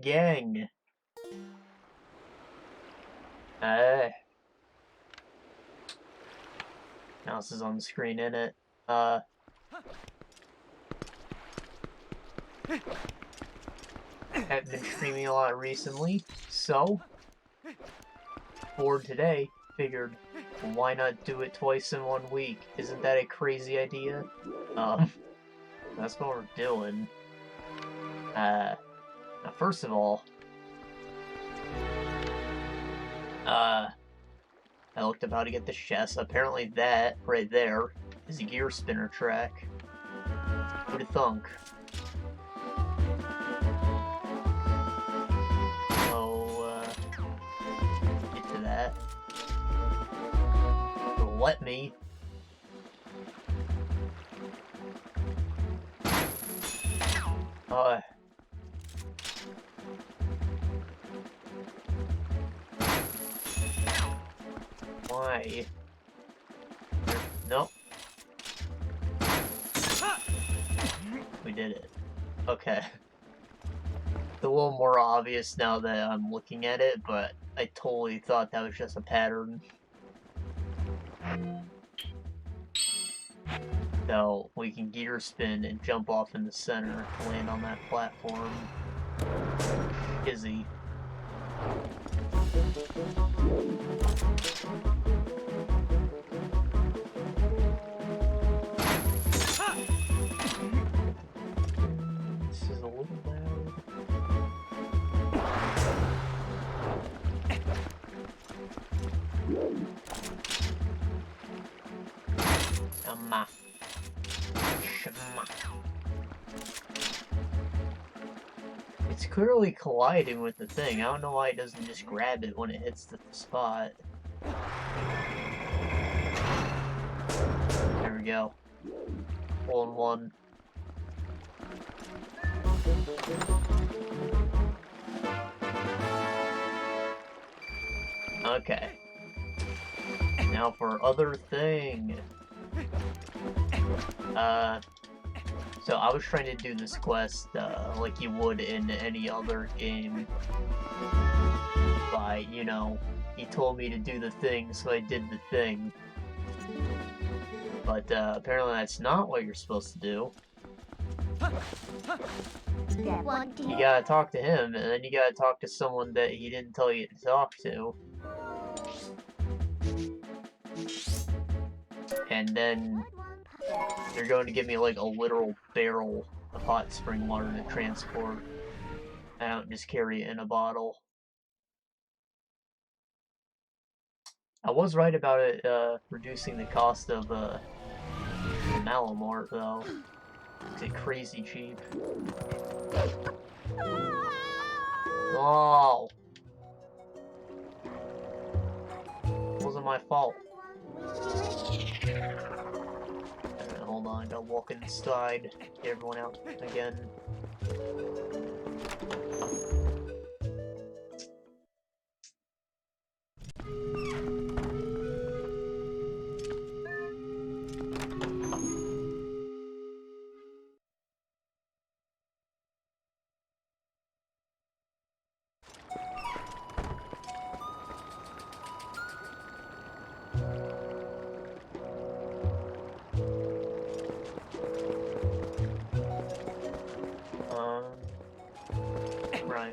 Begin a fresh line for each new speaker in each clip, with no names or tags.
gang. Mouse is on the screen, innit? I've been streaming a lot recently, so bored today, figured, why not do it twice in 1 week? Isn't that a crazy idea? That's what we're doing. Now first of all, I looked up how to get the chest. Apparently that, right there, is a gear spinner track. Who'da thunk? So, get to that. It'll let me. Why? Nope. We did it. Okay. It's a little more obvious now that I'm looking at it, but I totally thought that was just a pattern. So, we can gear spin and jump off in the center to land on that platform. Izzy. This is a little loud. Shama. It's clearly colliding with the thing. I don't know why it doesn't just grab it when it hits the spot. There we go. 1-1. Okay. Now for other thing. So I was trying to do this quest, like you would in any other game. By, you know, he told me to do the thing, so I did the thing. But, apparently that's not what you're supposed to do. You gotta talk to him, and then you gotta talk to someone that he didn't tell you to talk to. And then they're going to give me like a literal barrel of hot spring water to transport. I don't just carry it in a bottle. I was right about it reducing the cost of the Malamort though. It's crazy cheap. Oh! It wasn't my fault. Hold on, I gotta walk inside, get everyone out again.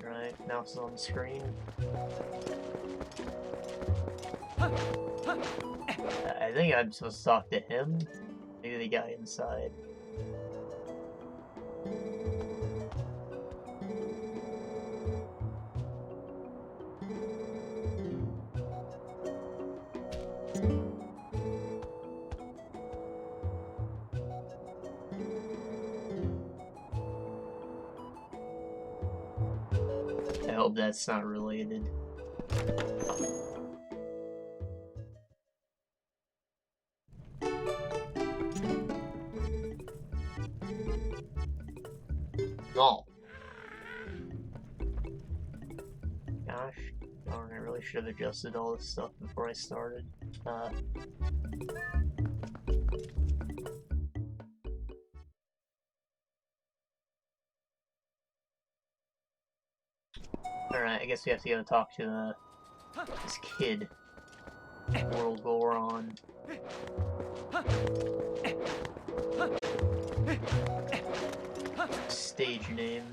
Right. Now it's on the screen. I think I'm supposed to talk to him. Maybe the guy inside. I hope that's not related. No. Gosh, darn, I really should have adjusted all this stuff before I started. Alright, I guess we have to go talk to this kid. World Goron. Stage name.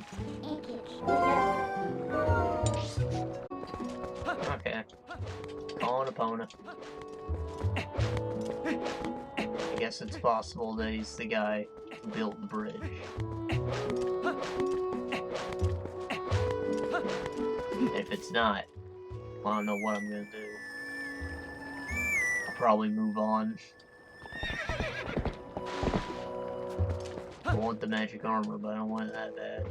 Okay. Calling opponent. I guess it's possible that he's the guy who built the bridge. And if it's not, I don't know what I'm gonna do. I'll probably move on. I want the magic armor, but I don't want it that bad.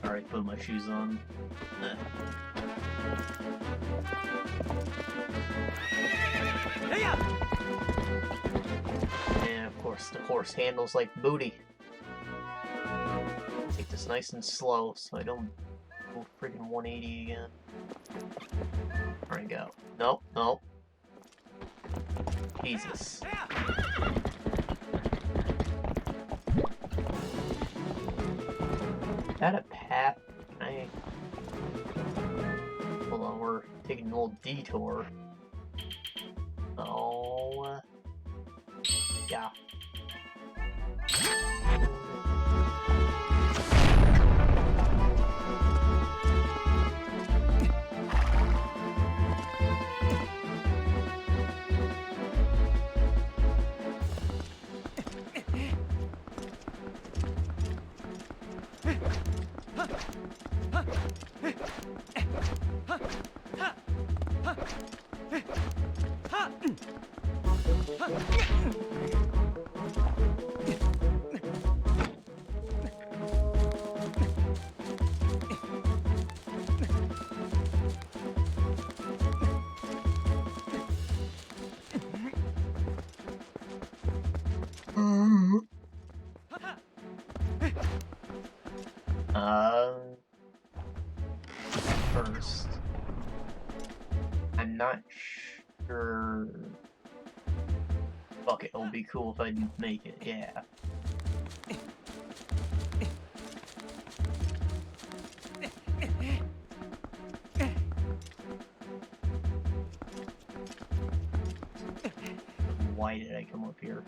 Alright, put my shoes on. And of course, the horse handles like booty. Take this nice and slow so I don't go freaking 180 again. There we go. Nope, nope. Jesus. Is that a path? Can I... Hold on, we're taking a little detour. Oh... Yeah. First, I'm not sure. Fuck it, it'll be cool if I make it, yeah. Why did I come up here?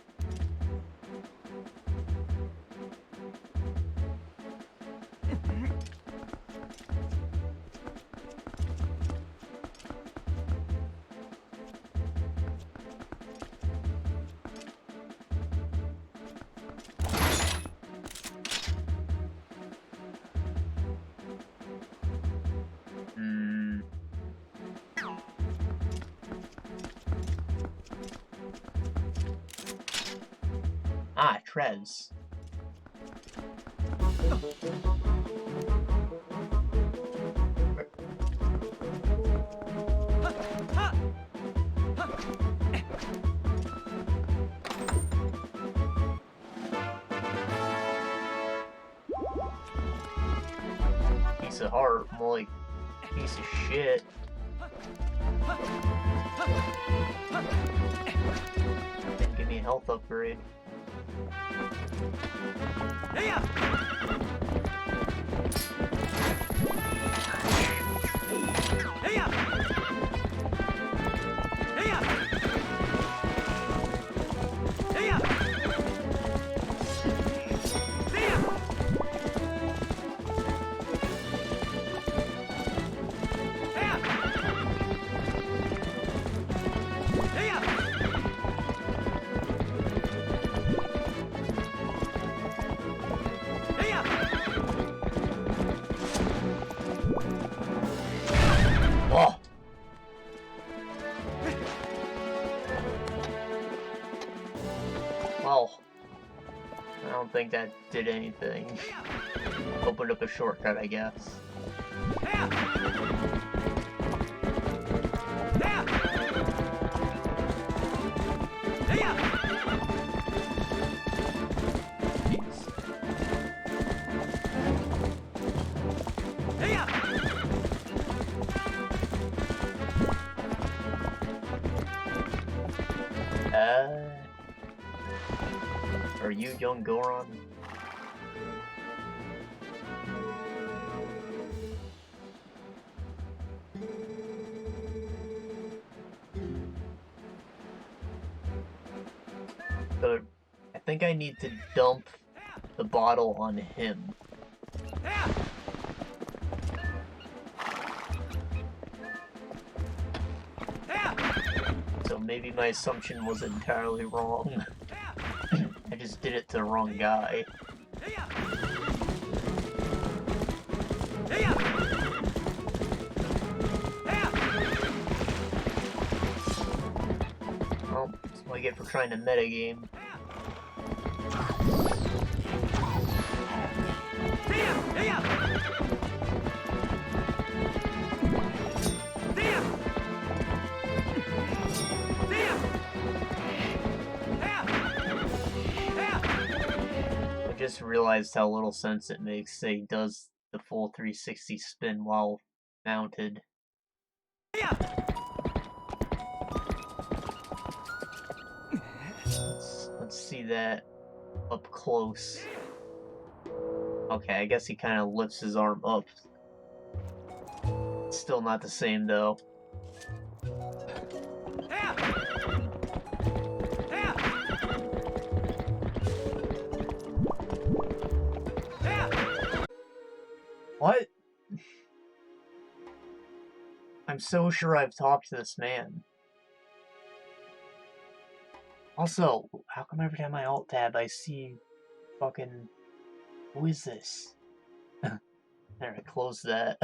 Ah, TLOZ. Piece of heart, more like piece of shit. Didn't give me a health upgrade. Well, I don't think that did anything. Opened up a shortcut, I guess. Are you young Goron? So, I think I need to dump the bottle on him. So maybe my assumption was entirely wrong. I just did it to the wrong guy. Well, that's what I get for trying to metagame. I just realized how little sense it makes say does the full 360 spin while mounted. Let's see that up close. Okay, I guess he kind of lifts his arm up. Still not the same though. What? I'm so sure I've talked to this man. Also, how come every time I alt tab I see fucking... Who is this? There, I closed that.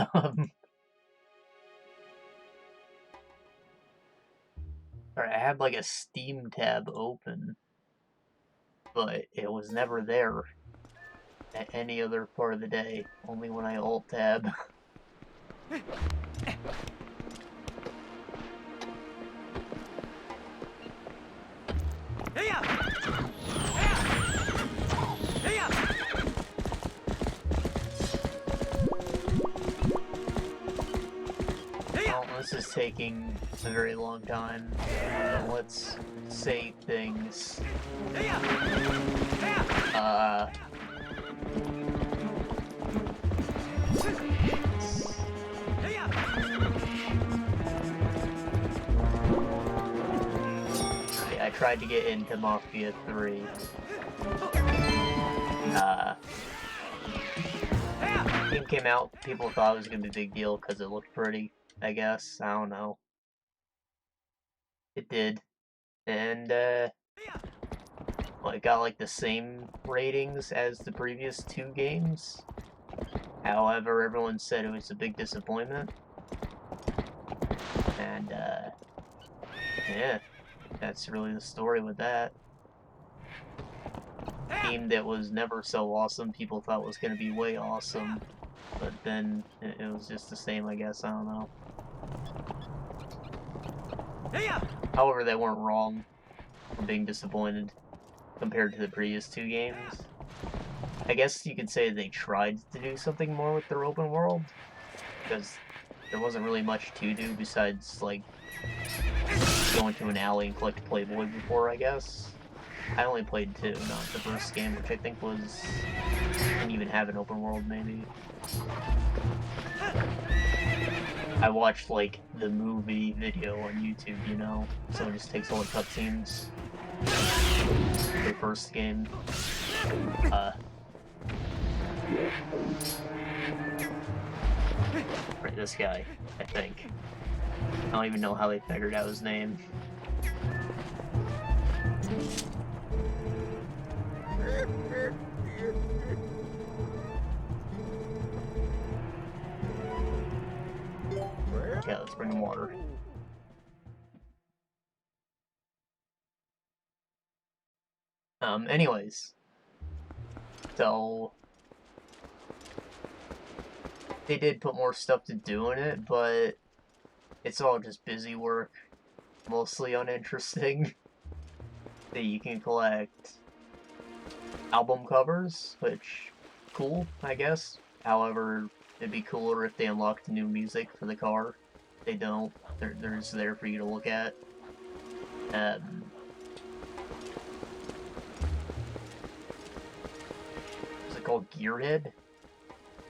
Alright, I had like a Steam tab open, but it was never there at any other part of the day, only when I alt tab. Well, this is taking a very long time. Let's say things. I tried to get into Mafia 3. Game came out, people thought it was gonna be a big deal because it looked pretty, I guess. I don't know. It did. And, well, it got like the same ratings as the previous two games. However, everyone said it was a big disappointment. And, yeah, that's really the story with that. A game that was never so awesome, people thought was going to be way awesome. But then, it was just the same, I guess, I don't know. However, they weren't wrong for being disappointed compared to the previous two games. I guess you could say they tried to do something more with their open world, because there wasn't really much to do besides, like, going to an alley and collect Playboy before, I guess. I only played 2, not the first game, which I think was... didn't even have an open world, maybe. I watched, like, the movie video on YouTube, you know? So it just takes all the cutscenes for the first game. Right, this guy, I think. I don't even know how they figured out his name. Okay, let's bring him water. Anyways. So... they did put more stuff to do in it, but... it's all just busy work. Mostly uninteresting. That you can collect... album covers, which... cool, I guess. However, it'd be cooler if they unlocked new music for the car. They don't. They're just there for you to look at. called Gearhead,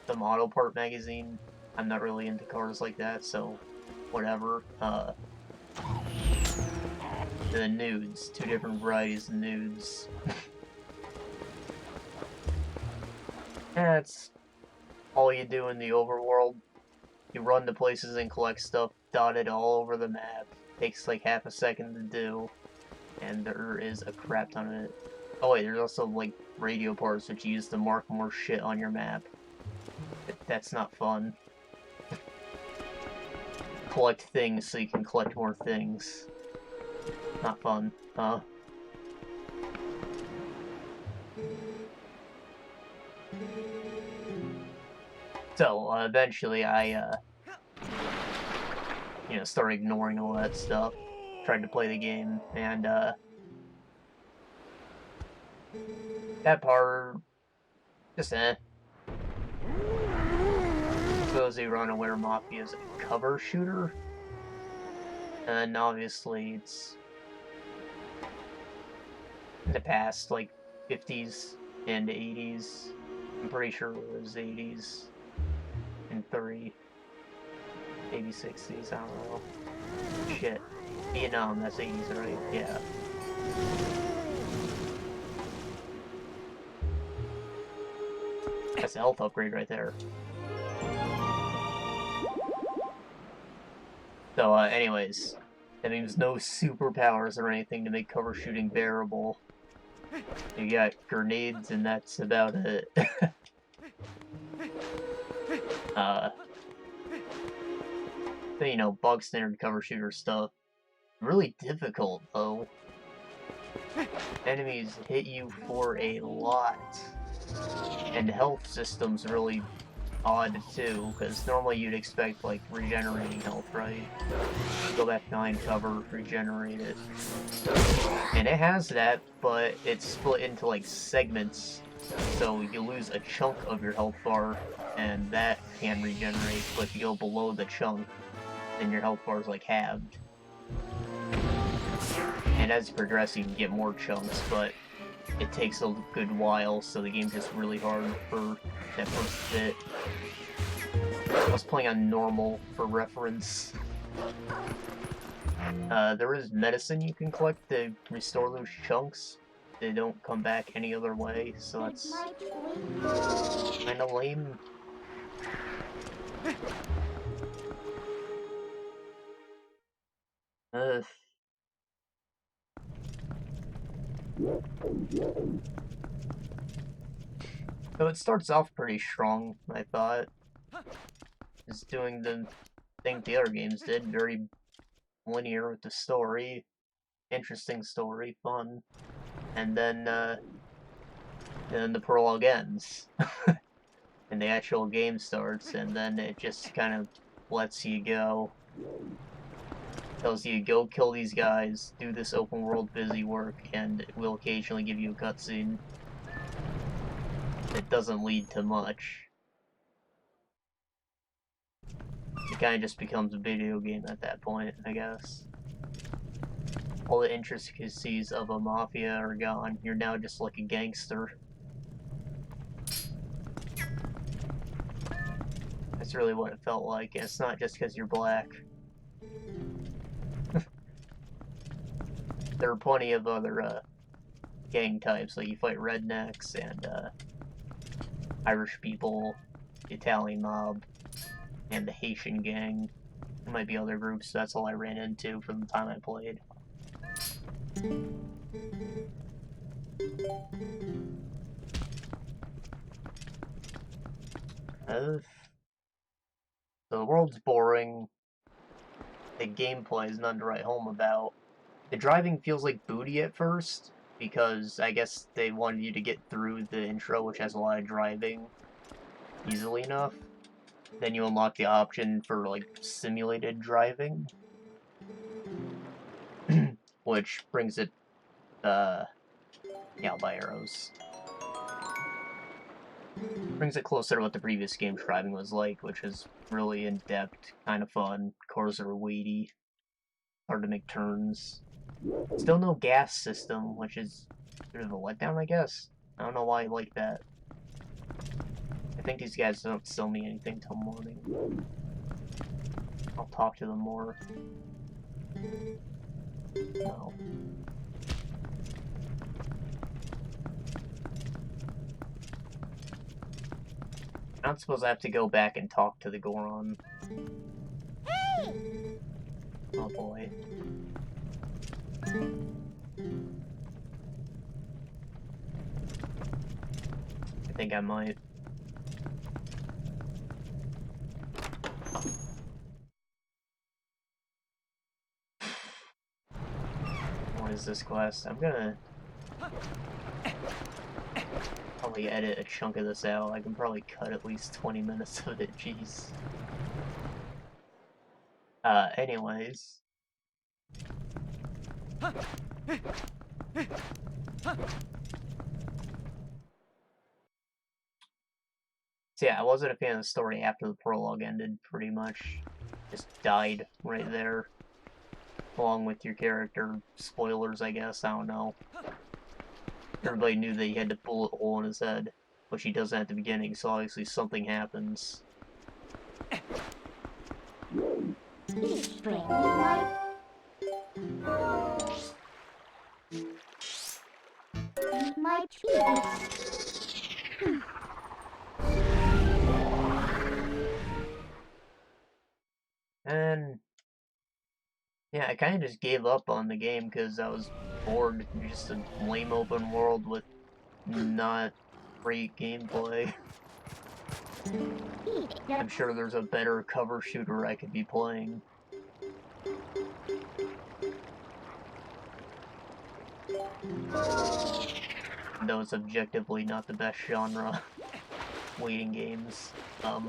the Auto Part magazine. I'm not really into cars like that, so whatever. The nudes, 2 different varieties of nudes. That's all you do in the overworld. You run to places and collect stuff dotted all over the map. Takes like half a second to do, and there is a crap ton of it. Oh wait, there's also like radio parts which you use to mark more shit on your map. That's not fun. Collect things so you can collect more things. Not fun. So, eventually I, you know, started ignoring all that stuff. Tried to play the game, and, that part, just For those who are unaware, Mafia is a cover shooter. And obviously it's in the past, like 50s and 80s. I'm pretty sure it was 80s and 3, maybe 60s, I don't know. Shit. Vietnam, that's 80s, right? Yeah. That's a health upgrade right there. So, anyways, that means no superpowers or anything to make cover shooting bearable. You got grenades, and that's about it. So, you know, bog standard cover shooter stuff. Really difficult, though. Enemies hit you for a lot. And health system's really odd, too, because normally you'd expect, like, regenerating health, right? Go back behind cover, regenerate it. And it has that, but it's split into, like, segments, so you lose a chunk of your health bar, and that can regenerate, but if you go below the chunk, then your health bar is, like, halved. And as you progress, you can get more chunks, but it takes a good while, so the game's just really hard for that first bit. I was playing on normal, for reference. There is medicine you can collect to restore those chunks. They don't come back any other way, so that's kinda lame. So it starts off pretty strong, I thought. It's doing the thing the other games did, very linear with the story. Interesting story, fun. And then the prologue ends. And the actual game starts, and then it just kind of lets you go. Tells you, go kill these guys, do this open world busy work, and it will occasionally give you a cutscene. It doesn't lead to much. It kind of just becomes a video game at that point, I guess. All the intricacies of a Mafia are gone. You're now just like a gangster. That's really what it felt like. And it's not just because you're black. There are plenty of other gang types, like you fight rednecks and Irish people, the Italian mob, and the Haitian gang. There might be other groups, that's all I ran into from the time I played. So the world's boring. The gameplay is none to write home about. The driving feels like booty at first, because I guess they wanted you to get through the intro, which has a lot of driving, easily enough. Then you unlock the option for, like, simulated driving. Which brings it, yeah, I'll buy arrows. Brings it closer to what the previous game's driving was like, which is really in-depth, kind of fun. Cars are weighty, hard to make turns. Still no gas system, which is a bit of a letdown, I guess. I don't know why I like that. I think these guys don't sell me anything till morning. I'll talk to them more. No. I don't suppose I have to go back and talk to the Goron.
Hey!
Oh boy. I think I might. What is this quest? I'm gonna probably edit a chunk of this out. I can probably cut at least 20 minutes of it, jeez. Anyways. So yeah, I wasn't a fan of the story after the prologue ended, pretty much. Just died right there. Along with your character. Spoilers, I guess, I don't know. Everybody knew that he had the bullet hole in his head, which he doesn't at the beginning, so obviously something happens.
Each bring me my... my tea.
And yeah, I kind of just gave up on the game because I was bored. Just a lame open world with not great gameplay. I'm sure there's a better cover shooter I could be playing. Though it's objectively not the best genre. Waiting games. So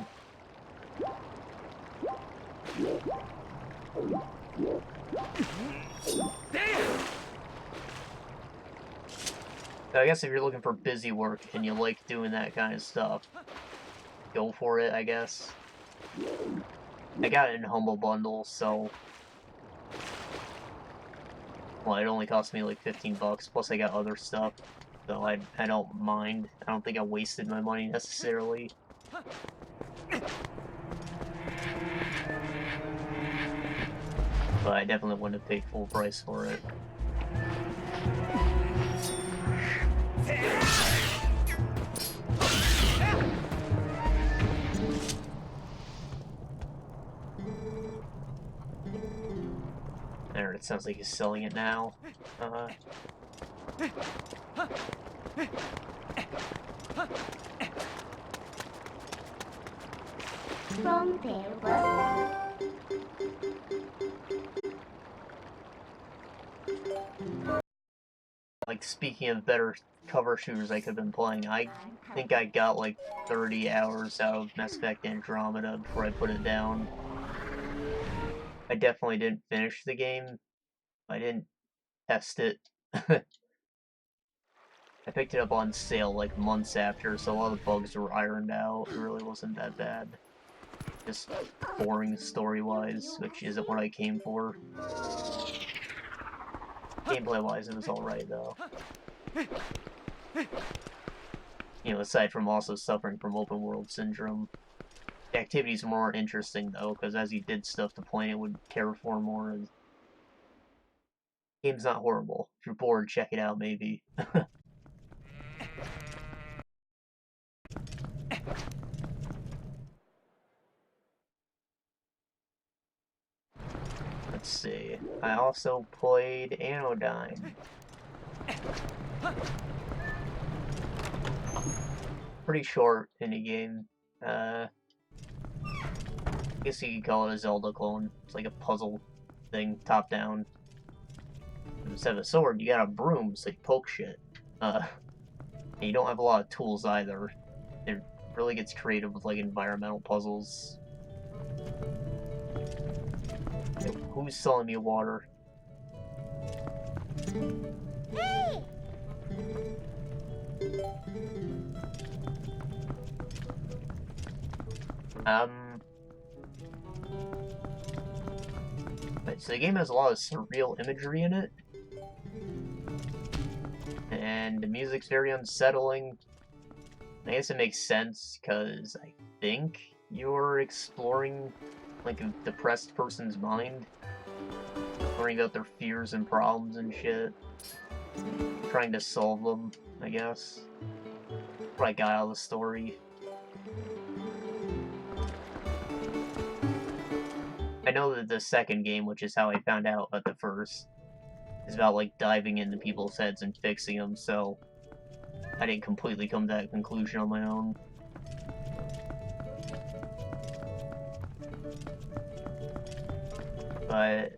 I guess if you're looking for busy work and you like doing that kind of stuff, go for it, I guess. I got it in Humble Bundle, so... Well, it only cost me like 15 bucks, plus I got other stuff, so I don't mind. I don't think I wasted my money necessarily. But I definitely wouldn't have paid full price for it. There, it sounds like he's selling it now.
From there was...
Like, speaking of better cover shooters I could have been playing, I think I got like 30 hours out of Mass Effect Andromeda before I put it down. I definitely didn't finish the game. I didn't test it. I picked it up on sale like months after, so a lot of the bugs were ironed out. It really wasn't that bad. Just boring story-wise, which isn't what I came for. Gameplay-wise, it was alright, though. You know, aside from also suffering from open world syndrome. The activities were more interesting, though, because as you did stuff, the planet would terraform more. And... Game's not horrible. If you're bored, check it out, maybe. Let's see. I also played Anodyne. Pretty short indie game. I guess you could call it a Zelda clone. It's like a puzzle thing, top down. Instead of a sword, you got a broom, so you poke shit. And you don't have a lot of tools either. It really gets creative with like environmental puzzles. Who's selling me water?
Hey!
So the game has a lot of surreal imagery in it. And the music's very unsettling. I guess it makes sense, because I think you're exploring, like, a depressed person's mind. Learning about their fears and problems and shit. Trying to solve them, I guess. What I got out of the story. I know that the second game, which is how I found out about the first, is about, like, diving into people's heads and fixing them, so I didn't completely come to that conclusion on my own. But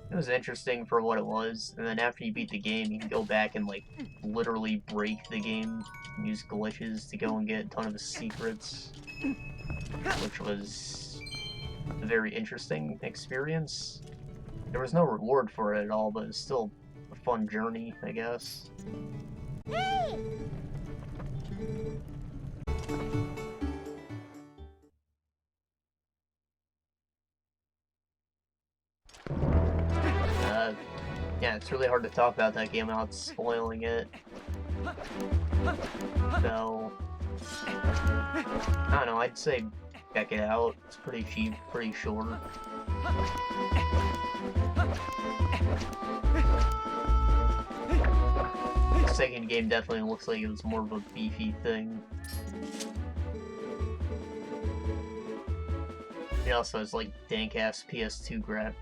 it was interesting for what it was, and then after you beat the game, you can go back and, like, literally break the game and use glitches to go and get a ton of secrets, which was a very interesting experience. There was no reward for it at all, but it's still a fun journey, I guess.
Hey!
Yeah, it's really hard to talk about that game without spoiling it. So, I don't know, I'd say check it out. It's pretty cheap, pretty short. The second game definitely looks like it was more of a beefy thing. It also has like dank-ass PS1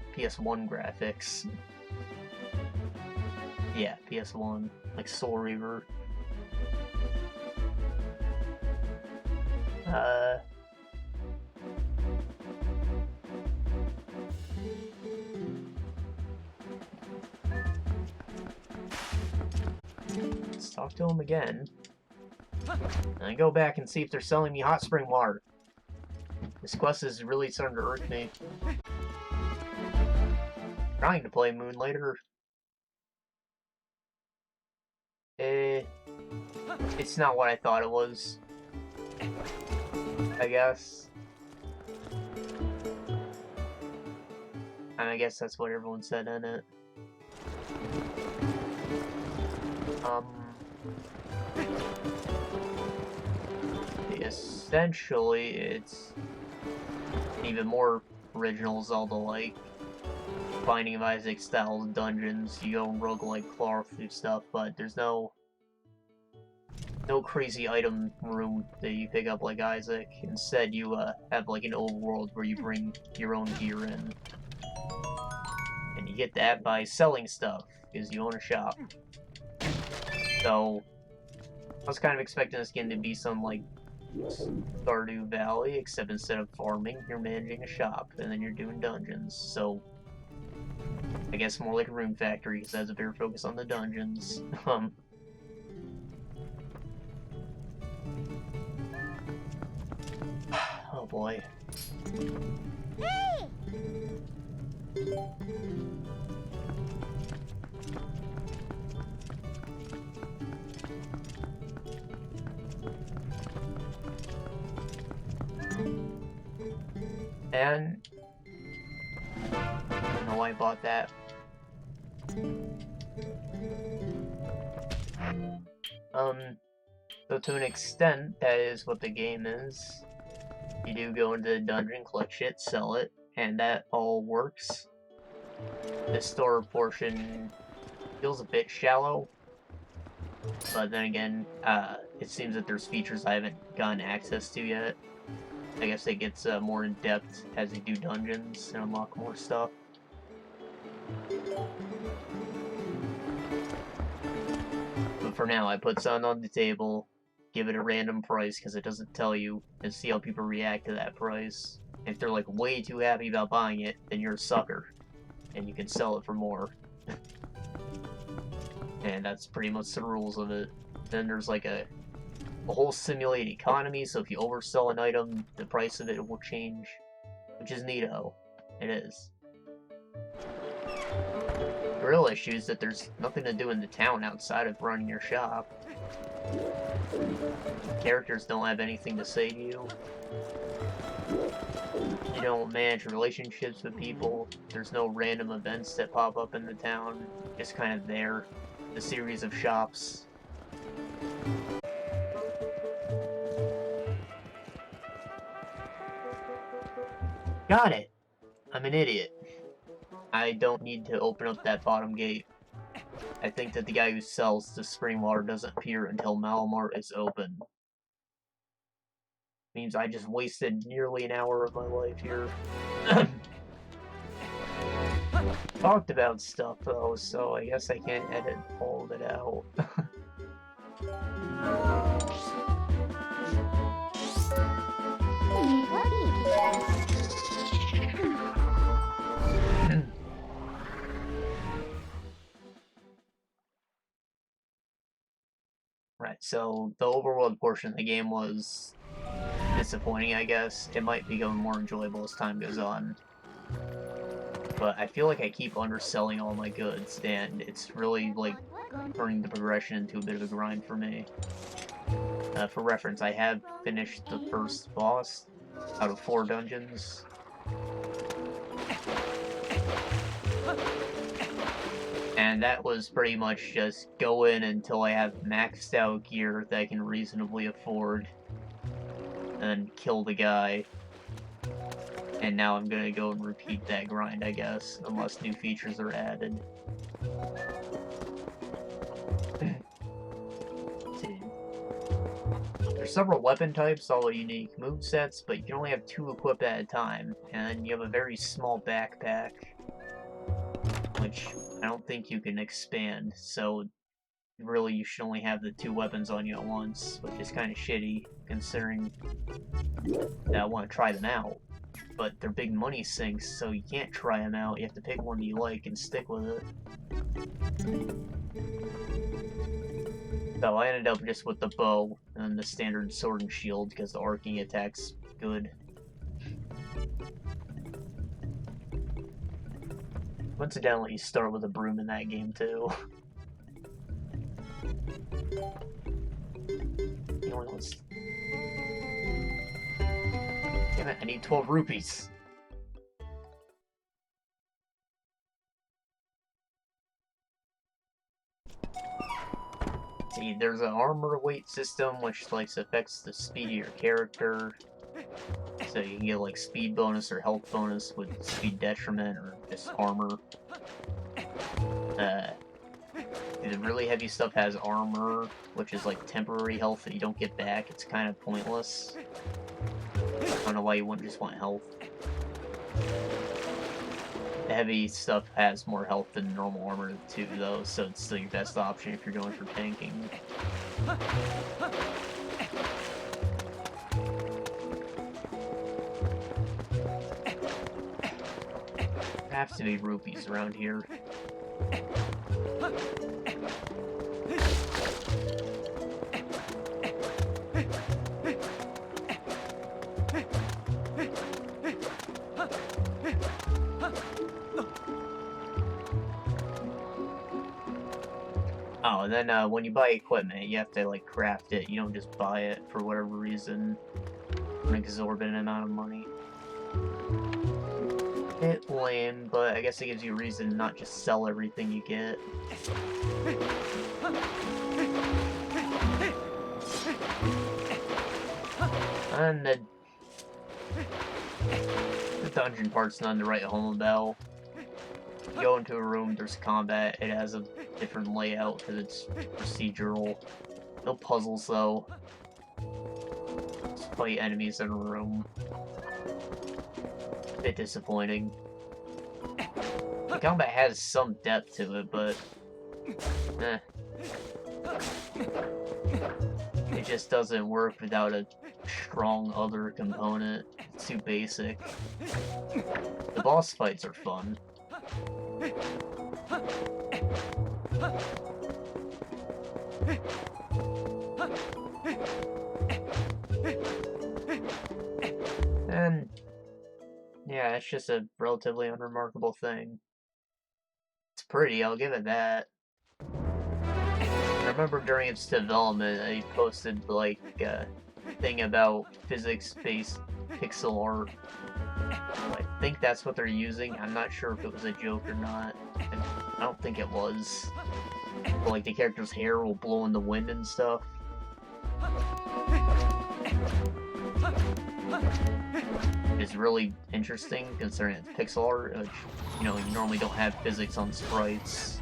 graphics. Yeah, PS1, like Soul Reaver. Let's talk to him again. And I go back and see if they're selling me hot spring water. This quest is really starting to irk me. Trying to play Moonlighter. It's not what I thought it was. I guess. And I guess that's what everyone said in it. Essentially, it's even more original Zelda-like. Binding of Isaac style dungeons, you go roguelike claw through stuff, but there's no crazy item room that you pick up like Isaac. Instead, you have like an overworld where you bring your own gear in. And you get that by selling stuff, because you own a shop. So, I was kind of expecting this game to be some like Stardew Valley, except instead of farming, you're managing a shop, and then you're doing dungeons. So, I guess more like a Rune Factory, because that's a bigger focus on the dungeons. Oh boy.
Hey!
And I don't know why I bought that. So to an extent, that is what the game is. You do go into the dungeon, collect shit, sell it, and that all works. The store portion feels a bit shallow, but then again, it seems that there's features I haven't gotten access to yet. I guess it gets more in-depth as you do dungeons and unlock more stuff. But for now, I put something on the table, give it a random price because it doesn't tell you, and see how people react to that price. If they're like way too happy about buying it, then you're a sucker, and you can sell it for more. And that's pretty much the rules of it. Then there's like a whole simulated economy, so if you oversell an item, the price of it will change, which is neato. It is. The real issue is that there's nothing to do in the town outside of running your shop. Characters don't have anything to say to you. You don't manage relationships with people. There's no random events that pop up in the town. Just kind of there. The series of shops. Got it! I'm an idiot. I don't need to open up that bottom gate. I think that the guy who sells the spring water doesn't appear until Malamart is open. Means I just wasted nearly an hour of my life here. Talked about stuff though, so I guess I can't edit all of it out. Right, so the overworld portion of the game was disappointing, I guess. It might become more enjoyable as time goes on. But I feel like I keep underselling all my goods, and it's really, like, turning the progression into a bit of a grind for me. For reference, I have finished the first boss out of 4 dungeons. And that was pretty much just go in until I have maxed out gear that I can reasonably afford, and then kill the guy. And now I'm gonna go and repeat that grind, I guess, unless new features are added. There's several weapon types, all unique movesets, but you can only have 2 equipped at a time, and you have a very small backpack, which I don't think you can expand, so really you should only have the 2 weapons on you at once, which is kind of shitty, considering that I want to try them out. But they're big money sinks, so you can't try them out. You have to pick one you like and stick with it. So I ended up just with the bow and the standard sword and shield because the arcing attack's good. Coincidentally, you start with a broom in that game too. The only one's... Damn it, I need 12 rupees. See, there's an armor weight system which like affects the speed of your character. So you can get like speed bonus or health bonus with speed detriment or just armor. The really heavy stuff has armor, which is like temporary health that you don't get back. It's kind of pointless. I don't know why you wouldn't just want health. The heavy stuff has more health than normal armor too, though, so it's still your best option if you're going for tanking. There have to be rupees around here. Oh, and then when you buy equipment, you have to like craft it. You don't just buy it for whatever reason for an exorbitant amount of money. Bit lame, but I guess it gives you a reason to not just sell everything you get. And the dungeon part's none to write home about. You go into a room, there's combat, it has a different layout because it's procedural. No puzzles though. Just fight enemies in a room. A bit disappointing. The combat has some depth to it, but it just doesn't work without a strong other component. It's too basic. The boss fights are fun. And yeah, it's just a relatively unremarkable thing. It's pretty, I'll give it that. I remember during its development, I posted like a thing about physics-based pixel art. I think that's what they're using. I'm not sure if it was a joke or not. I don't think it was. But, like, the character's hair will blow in the wind and stuff. is really interesting considering it's pixel art, which, you know, you normally don't have physics on sprites.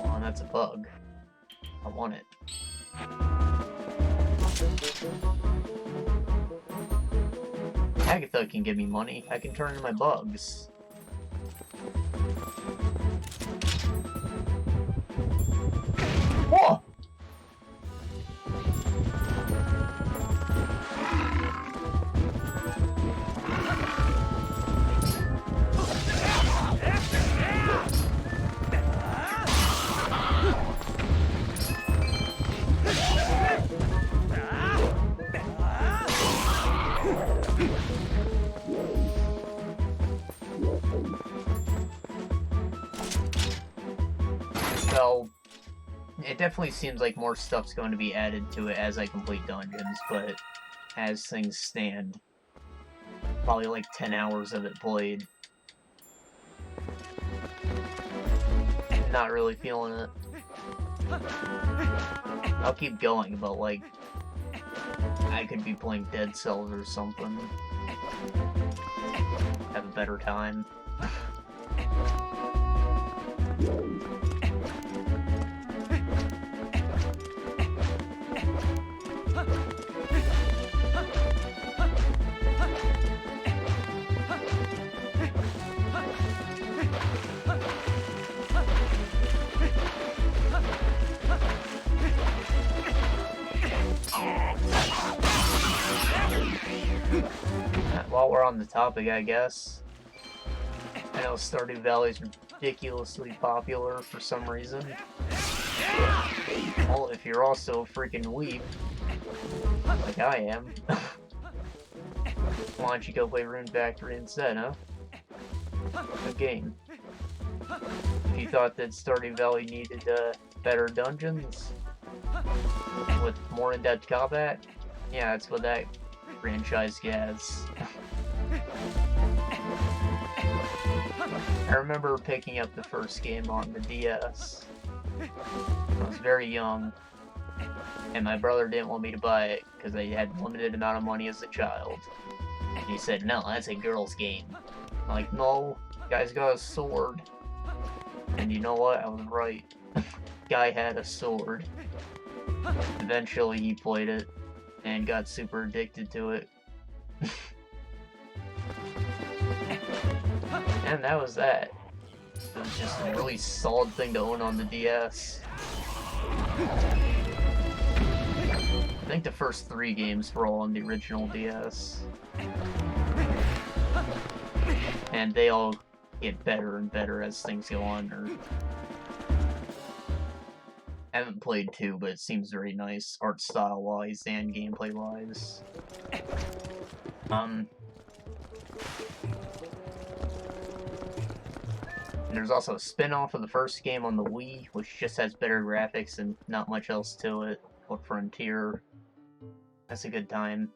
Oh, that's a bug. I want it. Agatha can give me money. I can turn into my bugs. Whoa! Well, it definitely seems like more stuff's going to be added to it as I complete dungeons, but as things stand, probably like 10 hours of it played. Not really feeling it. I'll keep going, but like, I could be playing Dead Cells or something. Have a better time. While we're on the topic, I guess, I know Stardew Valley is ridiculously popular for some reason. Well, if you're also a freaking weeb, like I am, why don't you go play Rune Factory instead, huh? Good game. If you thought that Stardew Valley needed better dungeons with more in-depth combat, yeah, that's what that franchise has. I remember picking up the first game on the DS. I was very young, and my brother didn't want me to buy it because I had limited amount of money as a child. And he said, "No, that's a girl's game." I'm like, "No, guy's got a sword." And you know what? I was right. Guy had a sword. Eventually, he played it and got super addicted to it. And that was that. It was just a really solid thing to own on the DS. I think the first 3 games were all on the original DS. And they all get better and better as things go on. I haven't played 2, but it seems very nice, art style wise and gameplay wise. There's also a spin-off of the first game on the Wii, which just has better graphics and not much else to it, called Frontier. That's a good time.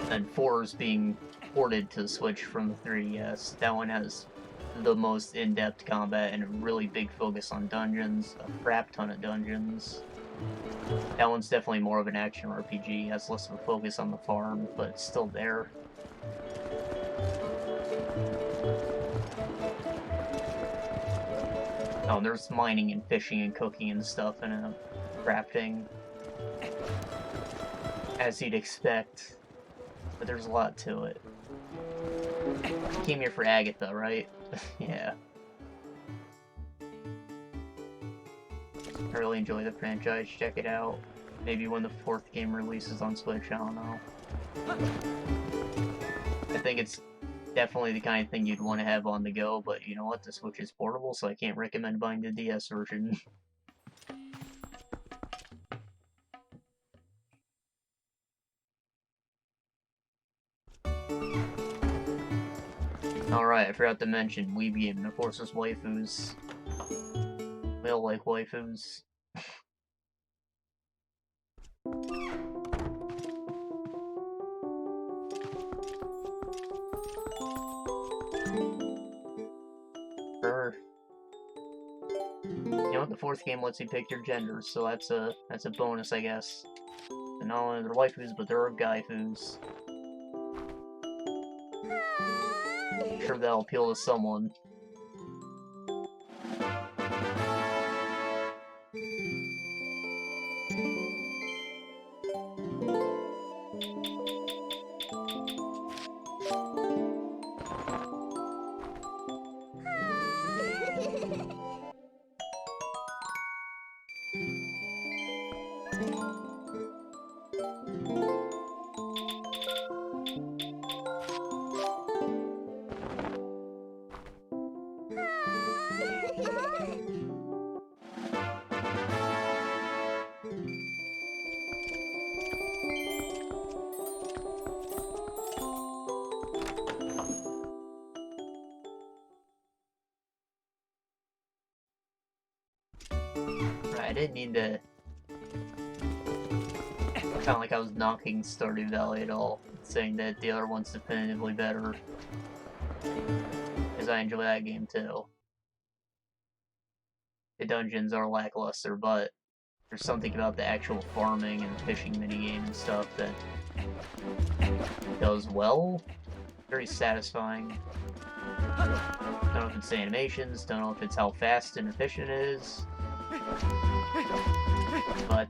And 4 is being ported to Switch from the 3DS. That one has the most in-depth combat and a really big focus on dungeons, a crap ton of dungeons. That one's definitely more of an action RPG, has less of a focus on the farm, but it's still there. Oh, there's mining and fishing and cooking and stuff in it, crafting. As you'd expect, but there's a lot to it. Came here for Agatha, right? Yeah. I really enjoy the franchise, check it out. Maybe when the 4th game releases on Switch, I don't know. I think it's definitely the kind of thing you'd want to have on the go, but you know what, the Switch is portable, so I can't recommend buying the DS version. Alright, I forgot to mention, weeb game, and of course there's waifus. We all like waifus. Sure. You know what, the fourth game lets you pick your gender, so that's a bonus, I guess. And not only they're waifus, but they're gaifus. I'm sure that'll appeal to someone. I didn't mean to sound like I was knocking Stardew Valley at all, saying that the other one's definitively better. Because I enjoy that game too. The dungeons are lackluster, but there's something about the actual farming and fishing minigame and stuff that does well. Very satisfying. Don't know if it's the animations, don't know if it's how fast and efficient it is. But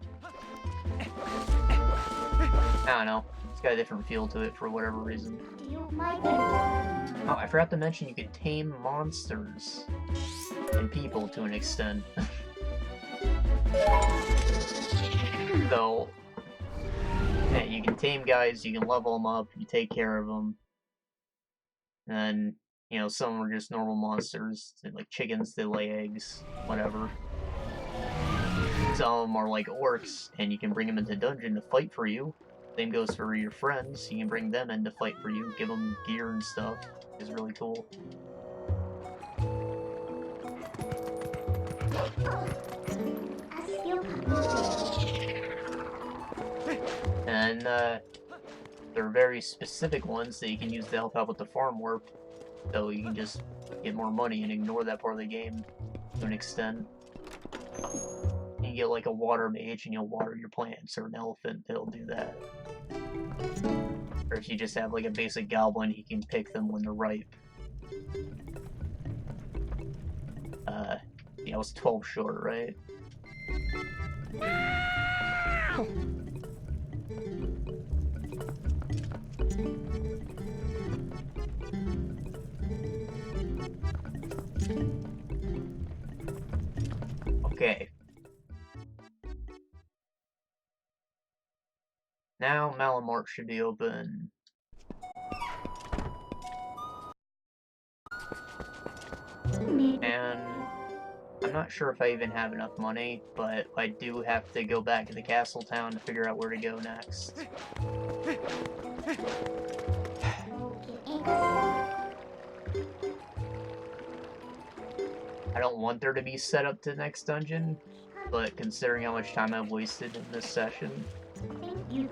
I don't know. It's got a different feel to it for whatever reason. Oh, I forgot to mention you can tame monsters and people to an extent. So, yeah, you can tame guys, you can level them up, you take care of them. And then, you know, some are just normal monsters, like chickens, they lay eggs, whatever. Some of them are like orcs, and you can bring them into the dungeon to fight for you. Same goes for your friends, you can bring them in to fight for you, give them gear and stuff, which is really cool. And there are very specific ones that you can use to help out with the farm work, so you can just get more money and ignore that part of the game to an extent. You get like a water mage and you'll water your plants, or an elephant that'll do that. Or if you just have like a basic goblin, he can pick them when they're ripe. Yeah, it was 12 short, right? Okay. Now Malamort should be open. And I'm not sure if I even have enough money, but I do have to go back to the castle town to figure out where to go next. I don't want there to be set up to the next dungeon, but considering how much time I've wasted in this session,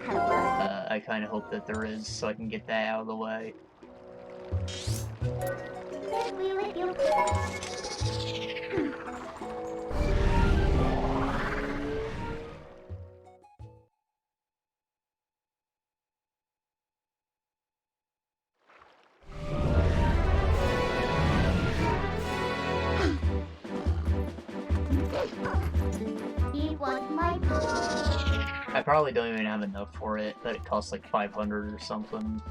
I kind of hope that there is, so I can get that out of the way. I probably don't even have enough for it, but it costs like 500 or something.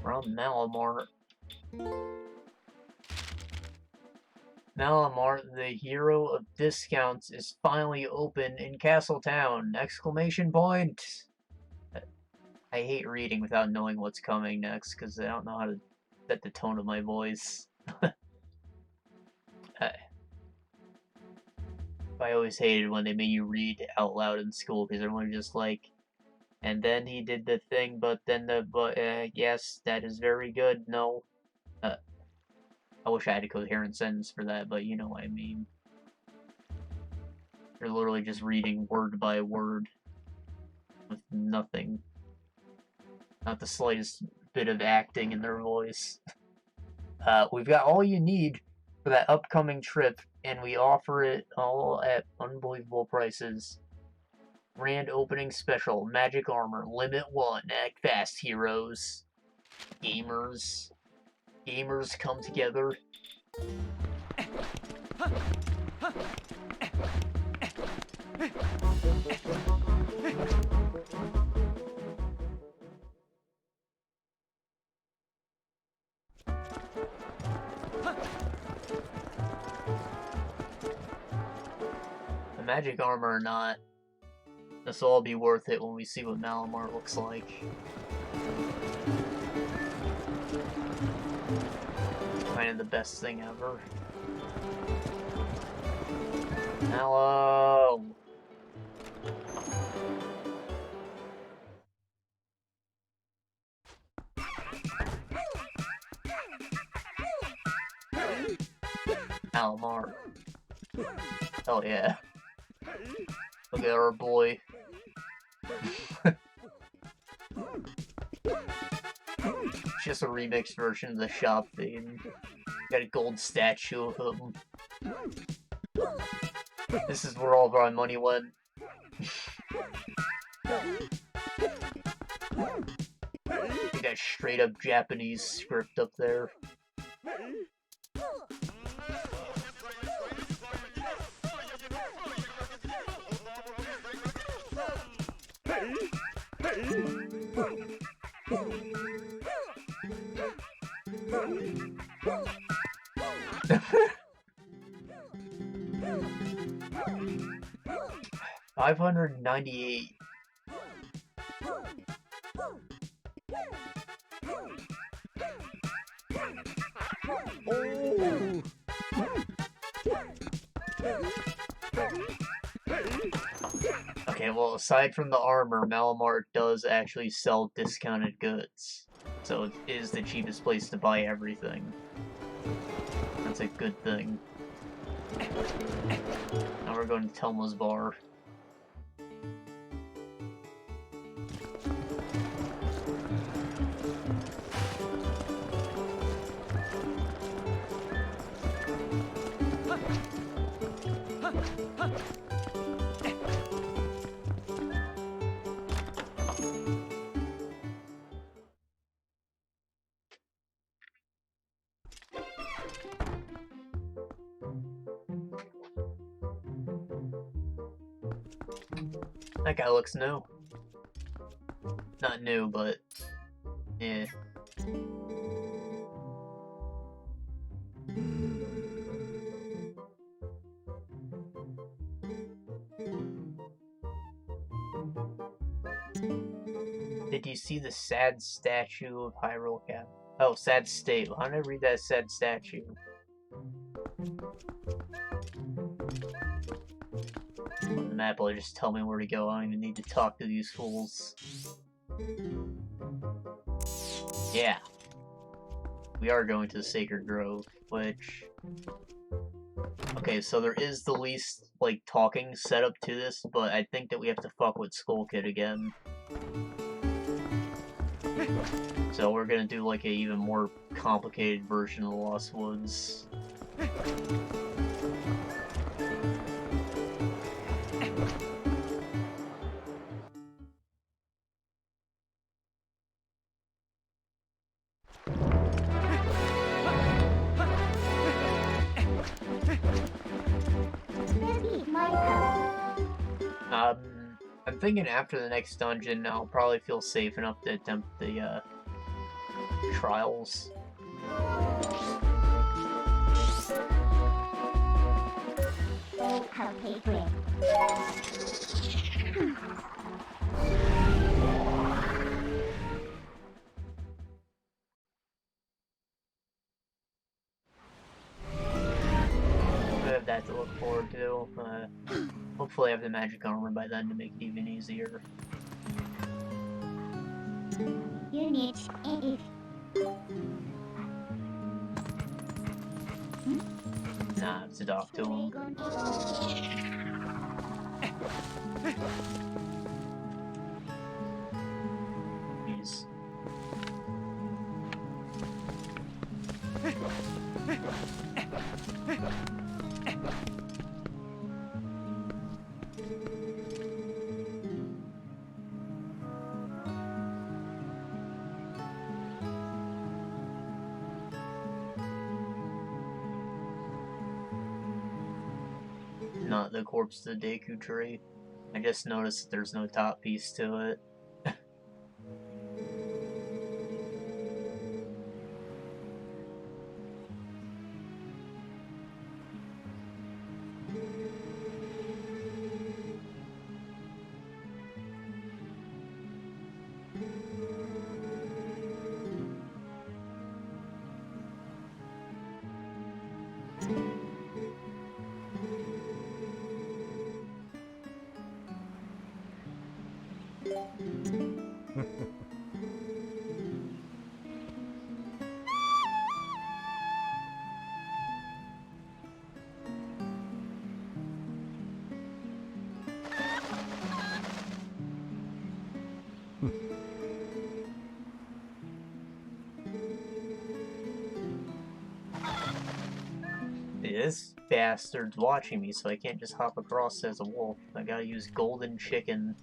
We're on Malamort. Malamort, the hero of discounts, is finally open in Castletown! Exclamation point! I hate reading without knowing what's coming next, because I don't know how to set the tone of my voice. I always hated when they made you read out loud in school, because everyone just like, and then he did the thing, but then yes, that is very good, no. I wish I had a coherent sentence for that, but you know what I mean. They're literally just reading word by word, with nothing. Not the slightest bit of acting in their voice. We've got all you need for that upcoming trip, and we offer it all at unbelievable prices. Grand opening special, magic armor, limit 1, act fast, heroes. Gamers come together. The magic armor or not, this will all be worth it when we see what Malamar looks like. Kind of the best thing ever. Hello! Malamar. Oh yeah. Look at our boy. Just a remixed version of the shop theme. Got a gold statue of him. This is where all of our money went. You got straight up Japanese script up there. $598. Oh. Okay, well, aside from the armor, Malamar does actually sell discounted goods. So it is the cheapest place to buy everything. That's a good thing. Now we're going to Telma's bar. That guy looks new. Not new, but yeah. Did you see the sad statue of Hyrule Cap? Oh, sad state. Why don't I read that sad statue? On the map will just tell me where to go. I don't even need to talk to these fools. Yeah. We are going to the Sacred Grove, which... Okay, so there is the least, like, talking setup to this, but I think that we have to fuck with Skull Kid again. So we're gonna do, like, a even more complicated version of the Lost Woods. I'm thinking after the next dungeon, I'll probably feel safe enough to attempt the, trials. have that to look forward to. Hopefully I have the magic armor by then to make it even easier.
Unit A.
Nah, it's a dock to him. Jeez. Not the corpse of the Deku tree. I just noticed that there's no top piece to it. This bastard's watching me, so I can't just hop across as a wolf. I gotta use golden chicken.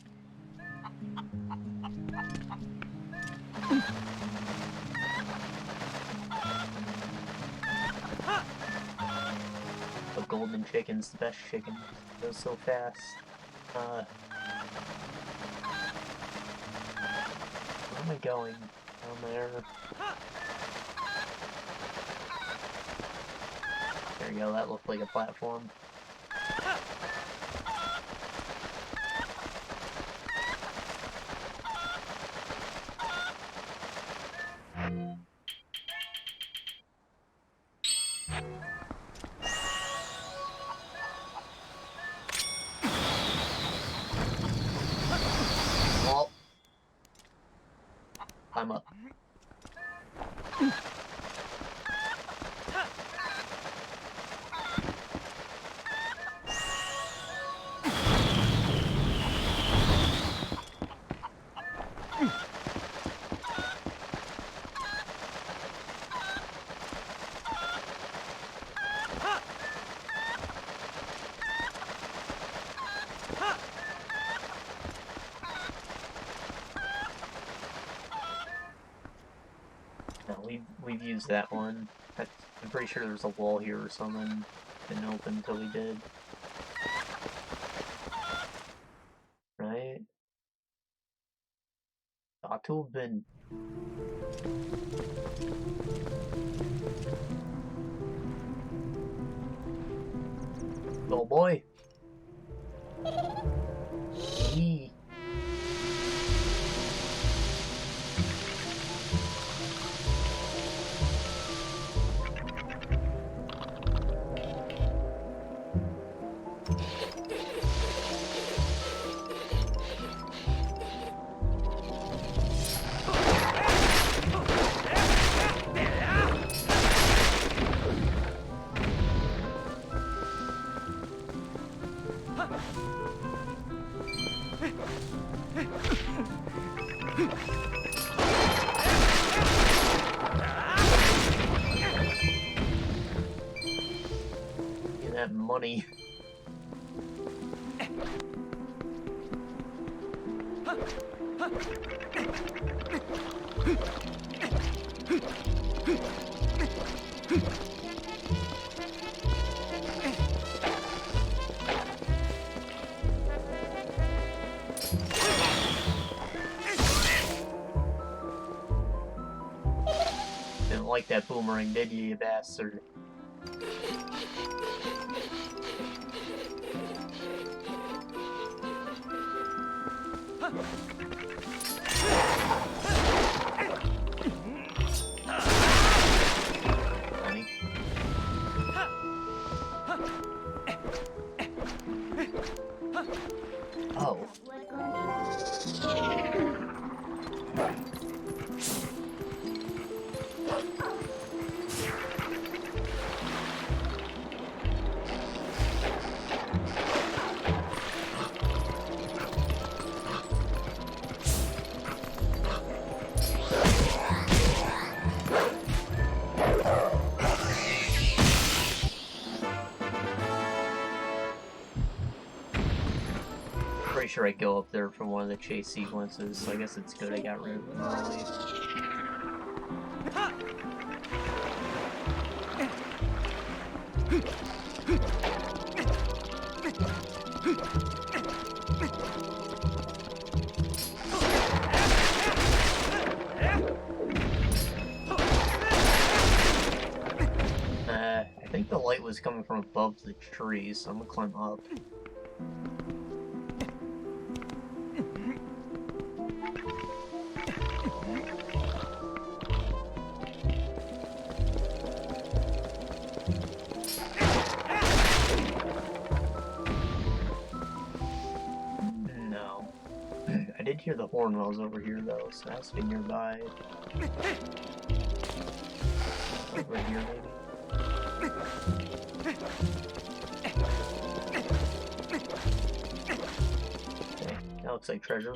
But golden chicken's the best chicken. It goes so fast. Where am I going? Down there. There you go, that looked like a platform. Well, I'm up. We've used that one. I'm pretty sure there's a wall here or something. Didn't open until we did. Right? Ought to have been. Oh boy. Eee. Get that money. Didn't like that boomerang, did you bastard? Funny. Oh. Pretty sure I go up there for one of the chase sequences, so I guess it's good I got rid of them early. I think the light was coming from above the trees, so I'm gonna climb up. No. I did hear the horn when I was over here, though, so it has to be nearby. Over here, maybe? Okay, that looks like treasure.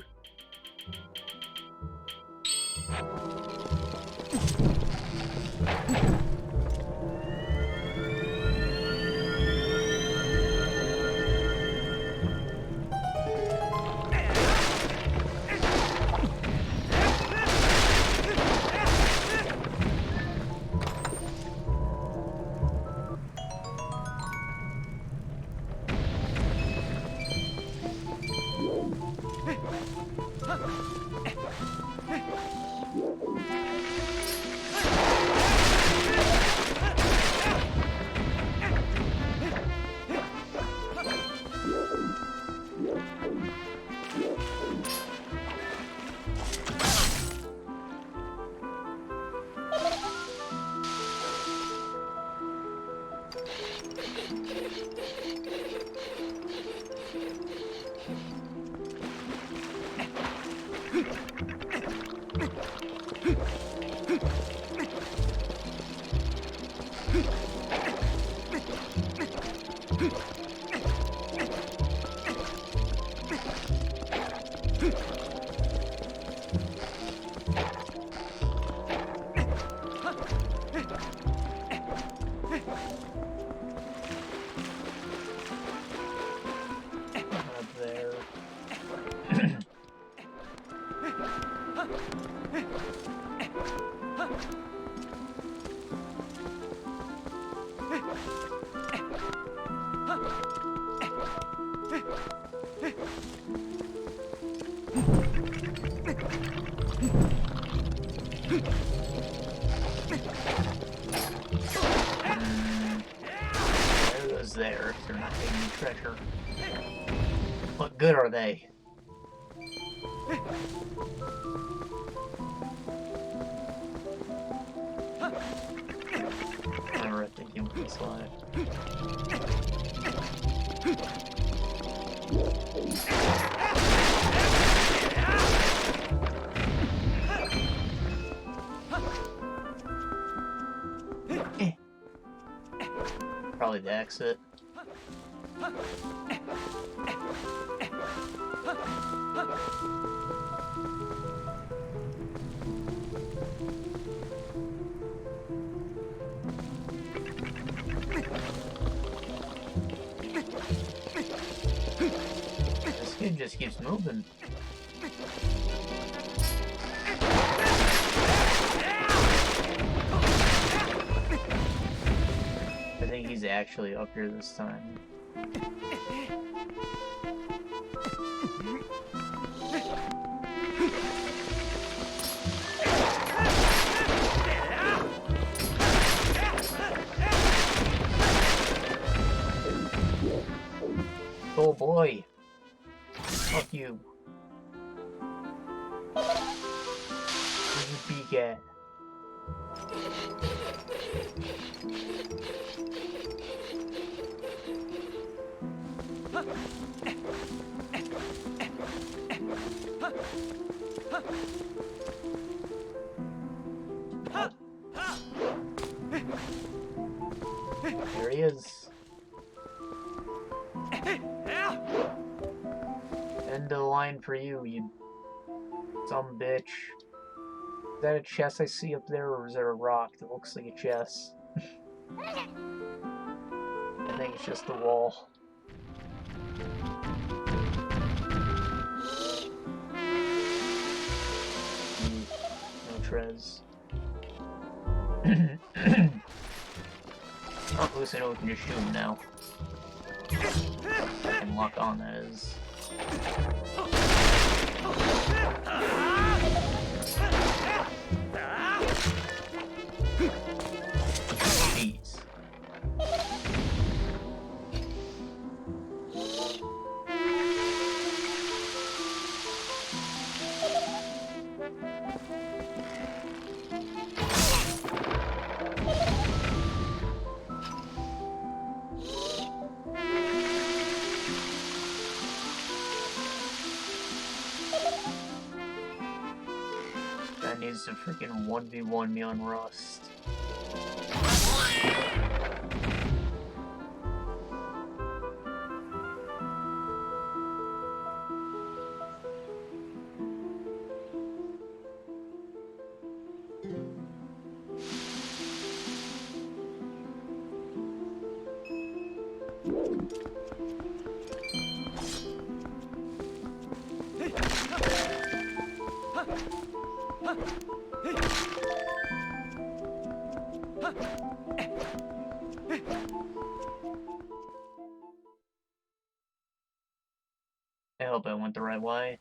There, if they're not getting me treasure. What good are they? Never thinking with this life. Probably the exit. This kid just keeps moving. I think he's actually up here this time. Oh boy. Fuck you. Where'd you peek at? There he is. End of the line for you, you dumb bitch. Is that a chest I see up there, or is there a rock that looks like a chest? I think it's just the wall. No Trez. Oh, at least I know we can just shoot him now. I can lock on, that is. Jeez. That needs to freaking 1v1 me on Rust. I hope I went the right way.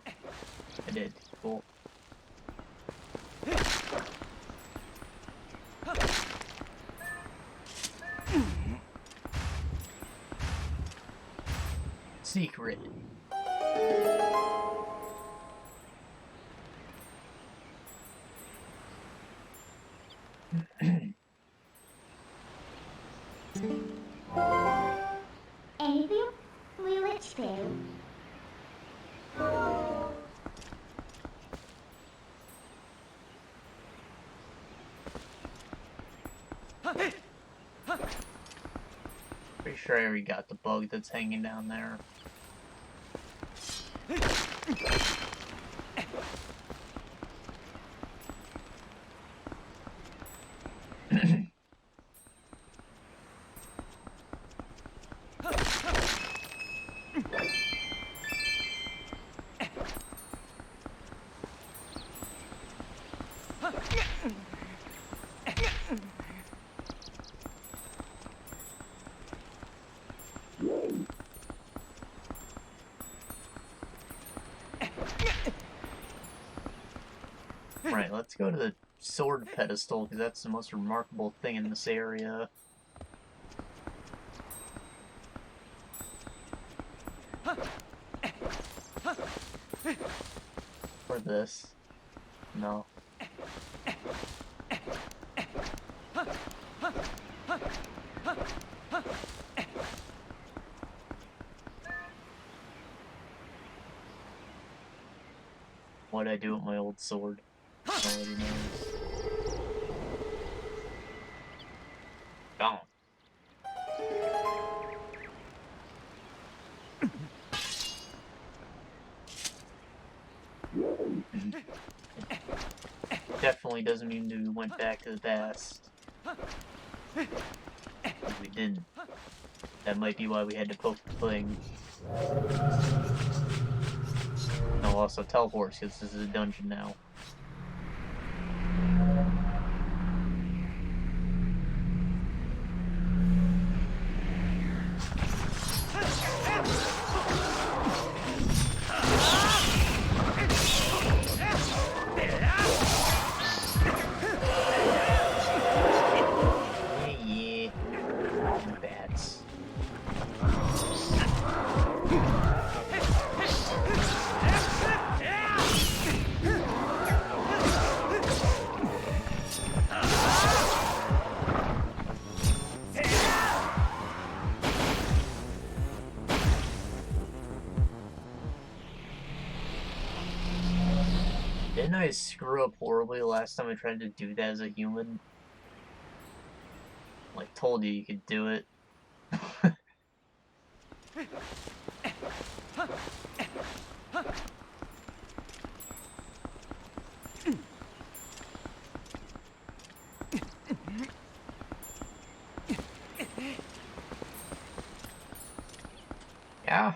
I did. Cool. Secret.
Anything we let's do.
Pretty sure I already got the bug that's hanging down there. Right, let's go to the sword pedestal, because that's the most remarkable thing in this area. Or this. No. What'd I do with my old sword? Nobody knows. Gone. Definitely doesn't mean that we went back to the past. If we didn't. That might be why we had to poke the thing. No, also teleports, because this is a dungeon now. Didn't I screw up horribly last time I tried to do that as a human? Like, told you could do it. Yeah.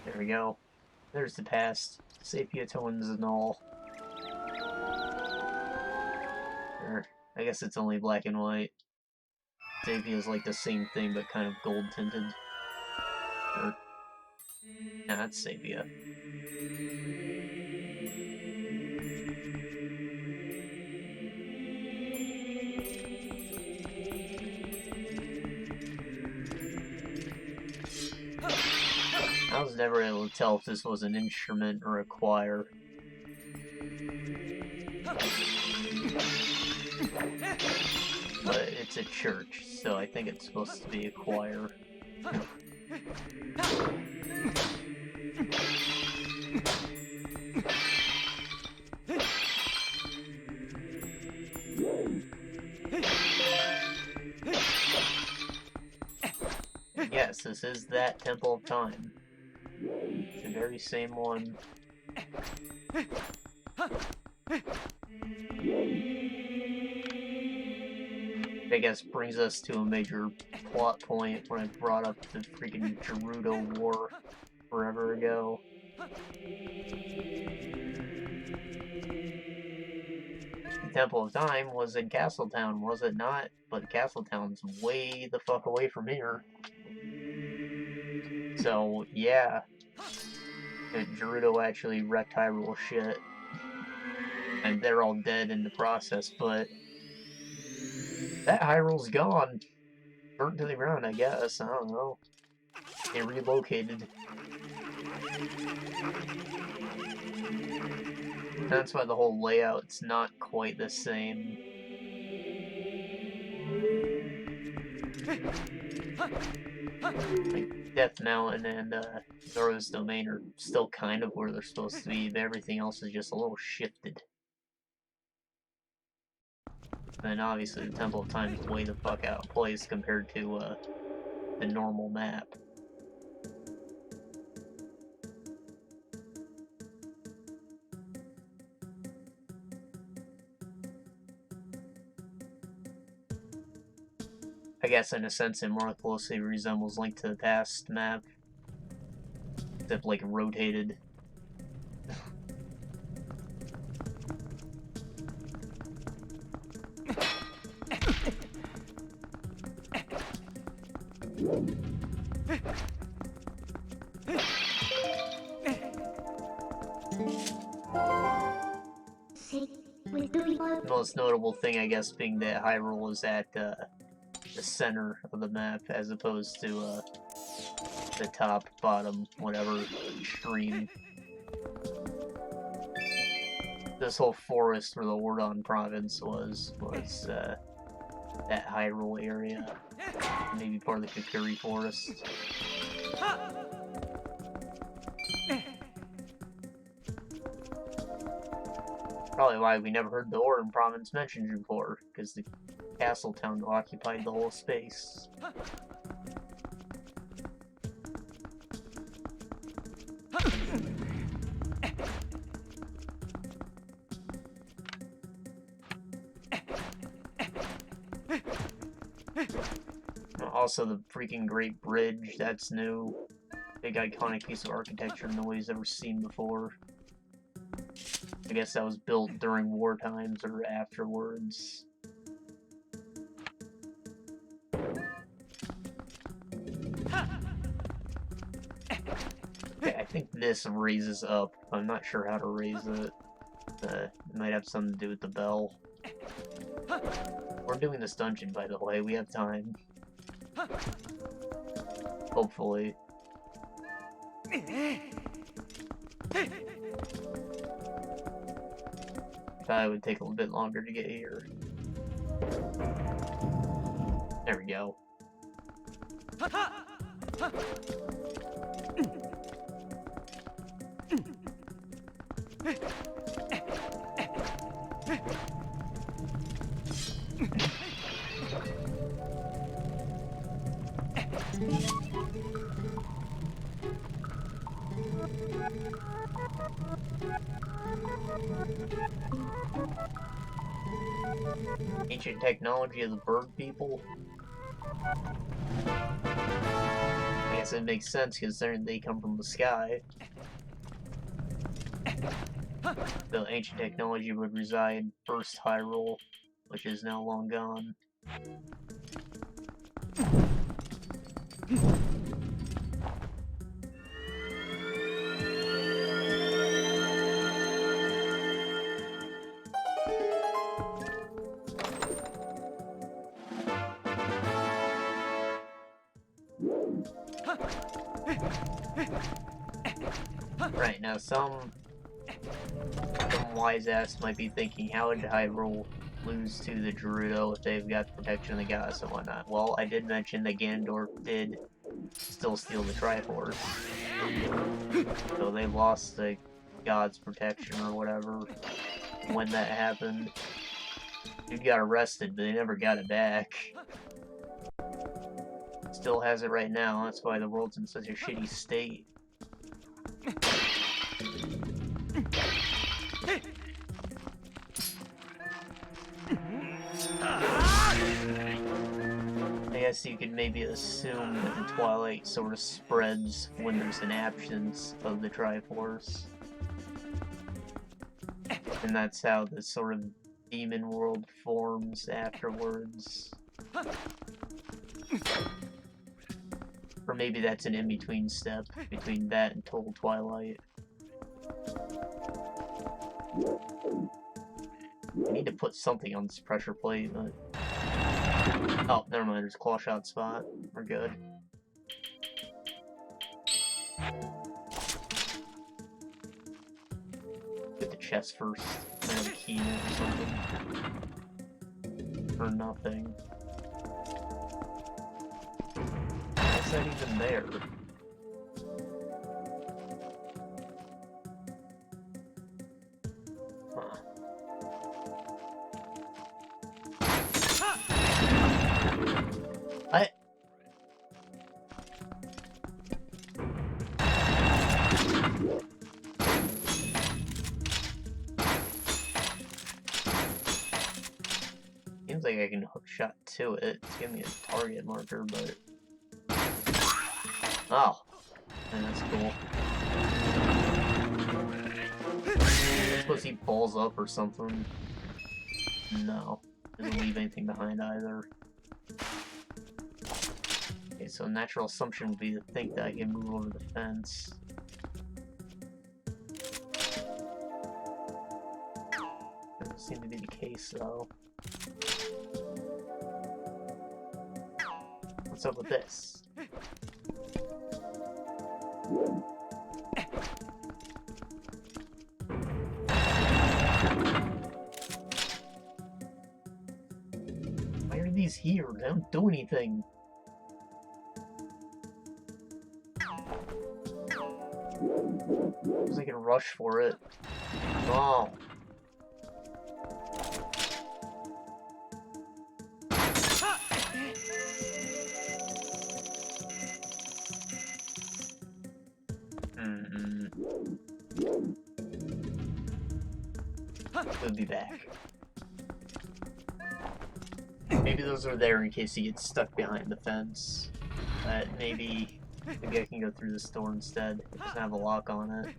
There we go. There's the past. Sepia tones and all. Or, I guess it's only black and white. Sepia is like the same thing, but kind of gold tinted. Or, nah, that's sepia. I was never able to tell if this was an instrument or a choir. But it's a church, so I think it's supposed to be a choir. Yes, this is that Temple of Time. It's the very same one. I guess brings us to a major plot point when I brought up the freaking Gerudo War forever ago. The Temple of Time was in Castletown, was it not? But Castletown's way the fuck away from here. So, yeah. Gerudo actually wrecked Hyrule shit. And they're all dead in the process, but that Hyrule's gone. Burnt to the ground, I guess. I don't know. They relocated. That's why the whole layout's not quite the same. Like, Death Mountain and Zora's Domain are still kind of where they're supposed to be, but everything else is just a little shifted. And obviously the Temple of Time is way the fuck out of place compared to the normal map. I guess in a sense it more closely resembles Link to the Past map. Except like rotated. The most notable thing, I guess, being that Hyrule is at the center of the map, as opposed to the top, bottom, whatever extreme. This whole forest where the Ordon province was that Hyrule area. Maybe part of the Kakuri forest. Probably why we never heard the Ordon province mentioned before, because the castle town occupied the whole space. Also, the freaking Great Bridge, that's new. Big iconic piece of architecture nobody's ever seen before. I guess that was built during war times or afterwards. Okay, I think this raises up. I'm not sure how to raise it. It might have something to do with the bell. We're doing this dungeon, by the way. We have time. Hopefully. Thought it would take a little bit longer to get here. There we go. Ancient technology of the bird people. I guess it makes sense because they come from the sky. The ancient technology would reside in first Hyrule, which is now long gone. Right, now some wise ass might be thinking, how did Hyrule lose to the Gerudo if they've got protection of the gods and whatnot? Well, I did mention that Ganondorf did still steal the Triforce. So they lost the god's protection or whatever when that happened. Dude got arrested, but they never got it back. Still has it right now, that's why the world's in such a shitty state. I guess you could maybe assume that the Twilight sort of spreads when there's an absence of the Triforce. And that's how the sort of demon world forms afterwards. Or maybe that's an in-between step between that and Total Twilight. I need to put something on this pressure plate, but... Oh, never mind, there's a claw shot spot. We're good. Get the chest first. I have a key in it or something. Or nothing. Why is that even there? Huh. Seems like I can hook shot to it. It's giving me a target marker, but... Oh! Man, that's cool. I suppose he balls up or something. No. Doesn't leave anything behind either. Okay, so a natural assumption would be to think that I can move over the fence. Doesn't seem to be the case, though. What's up with this? Why are these here? They don't do anything. Seems like I can rush for it. Oh. We'll be back. Maybe those are there in case he gets stuck behind the fence. But maybe I can go through this door instead. It doesn't have a lock on it.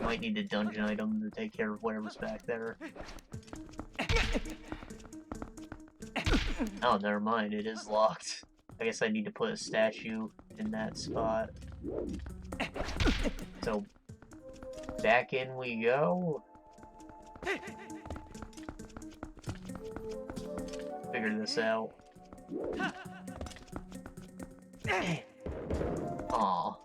Might need a dungeon item to take care of whatever's back there. Oh, never mind. It is locked. I guess I need to put a statue in that spot. So, back in we go. Figure this out. Aw.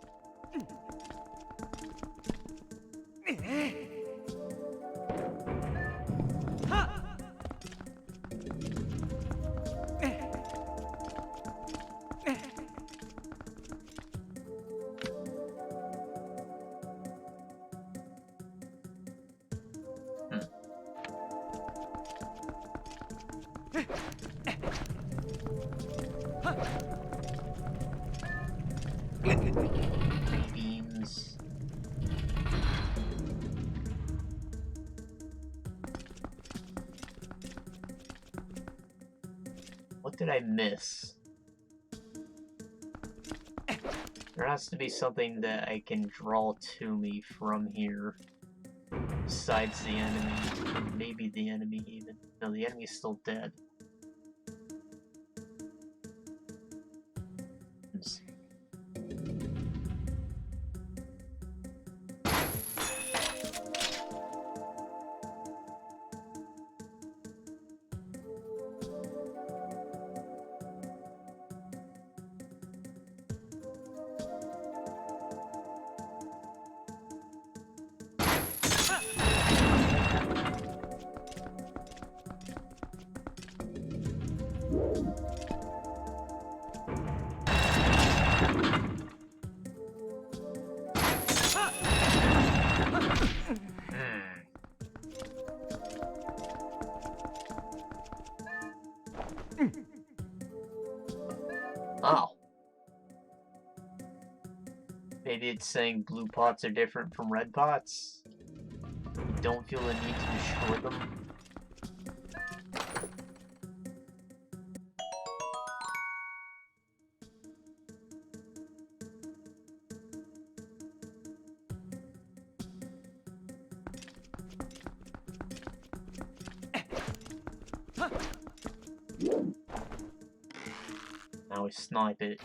beams. What did I miss? There has to be something that I can draw to me from here. Besides the enemy. Or maybe the enemy even. No, the enemy's still dead. Oh. Maybe it's saying blue pots are different from red pots. You don't feel the need to destroy them. Now we snipe it.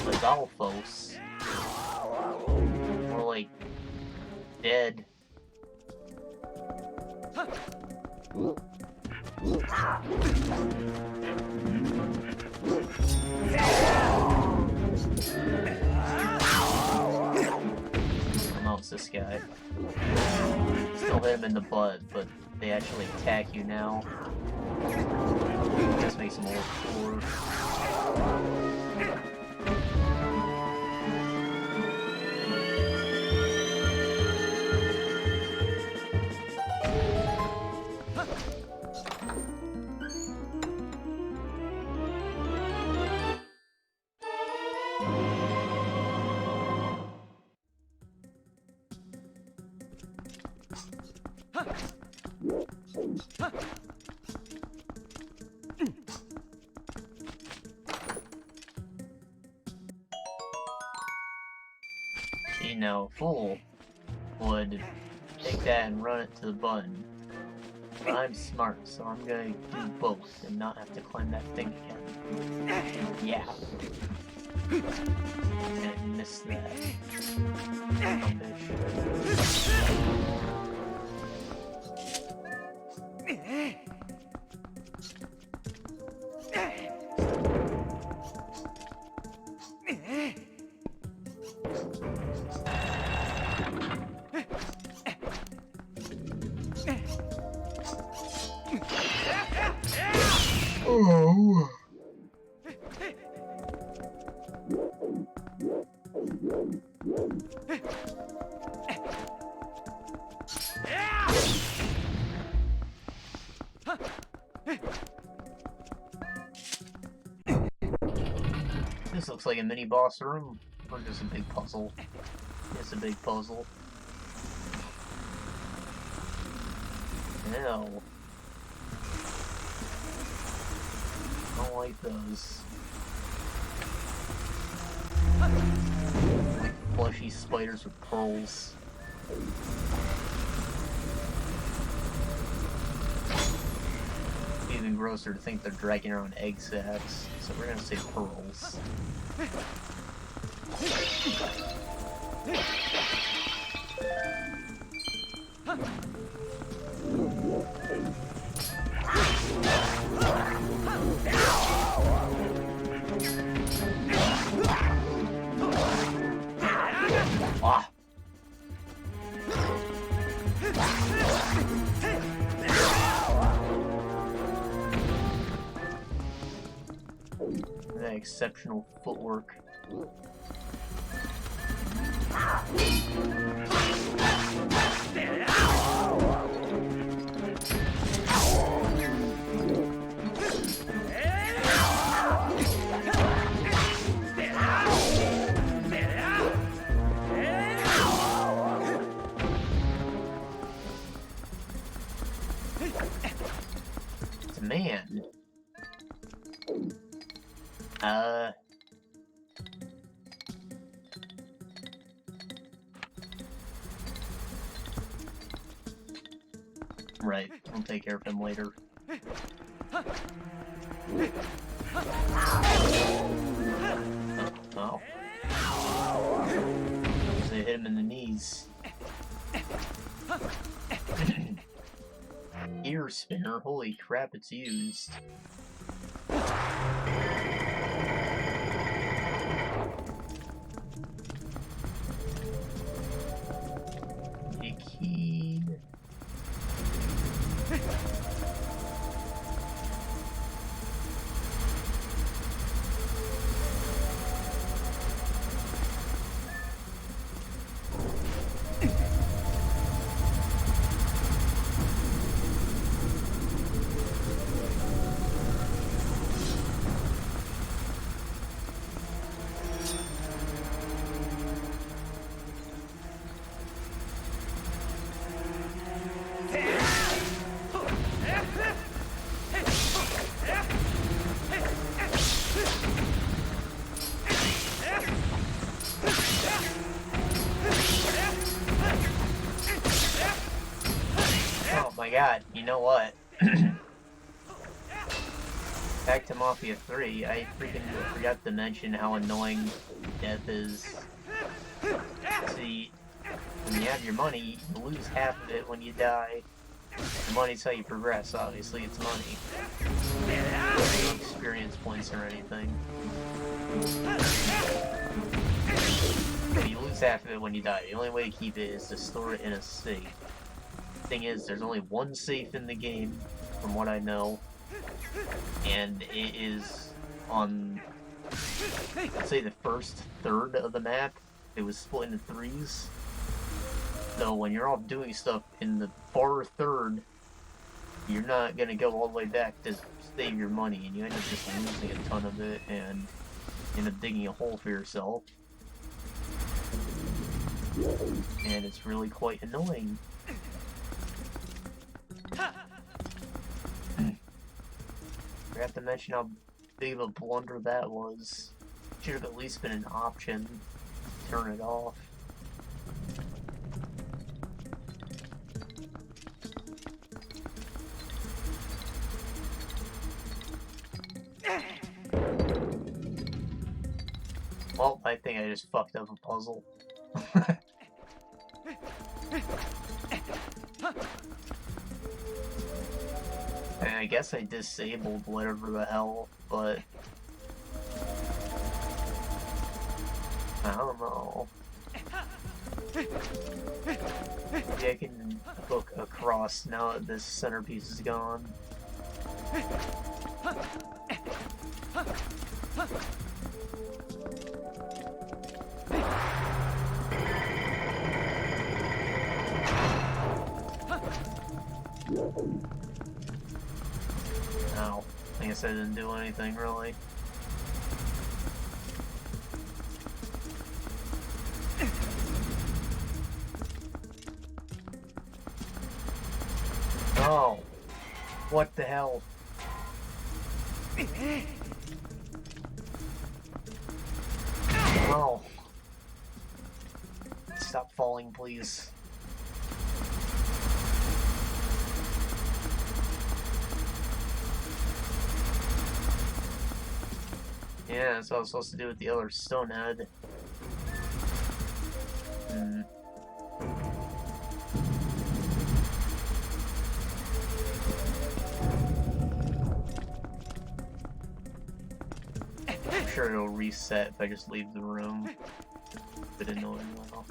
Adolphos. More like dead. Oh, it's this guy. Still hit him in the butt, but they actually attack you now. This makes them more poor. You know, fool would take that and run it to the button. But I'm smart, so I'm gonna do both and not have to climb that thing again. Yeah. And miss that. Oh. This looks like a mini boss room, or just a big puzzle. It's a big puzzle. Ew. I don't like those. Like fleshy spiders with pearls. It's even grosser to think they're dragging around egg sacs, so we're gonna say pearls. Ah. That exceptional footwork. It's a man. Right, we'll take care of him later. Oh. So they hit him in the knees. Ear spinner, holy crap, it's used. A key. My god, you know what? Back to Mafia 3, I freaking forgot to mention how annoying death is. See, when you have your money, you lose half of it when you die. The money's how you progress, obviously, it's money. No experience points or anything. But you lose half of it when you die. The only way to keep it is to store it in a safe. Thing is, there's only one safe in the game, from what I know, and it is on, let's say, the first third of the map. It was split into threes, so when you're off doing stuff in the far third, you're not gonna go all the way back to save your money, and you end up just losing a ton of it, and end up digging a hole for yourself, and it's really quite annoying. I have to mention how big of a blunder that was. Should have at least been an option to turn it off. Well, I think I just fucked up a puzzle. And I guess I disabled whatever the hell, but I don't know. Maybe I can hook across now that this centerpiece is gone. No, I guess I didn't do anything really. Oh, what the hell? Oh. Stop falling, please. Yeah, that's what I was supposed to do with the other stone head. I'm sure it'll reset if I just leave the room. But annoying well.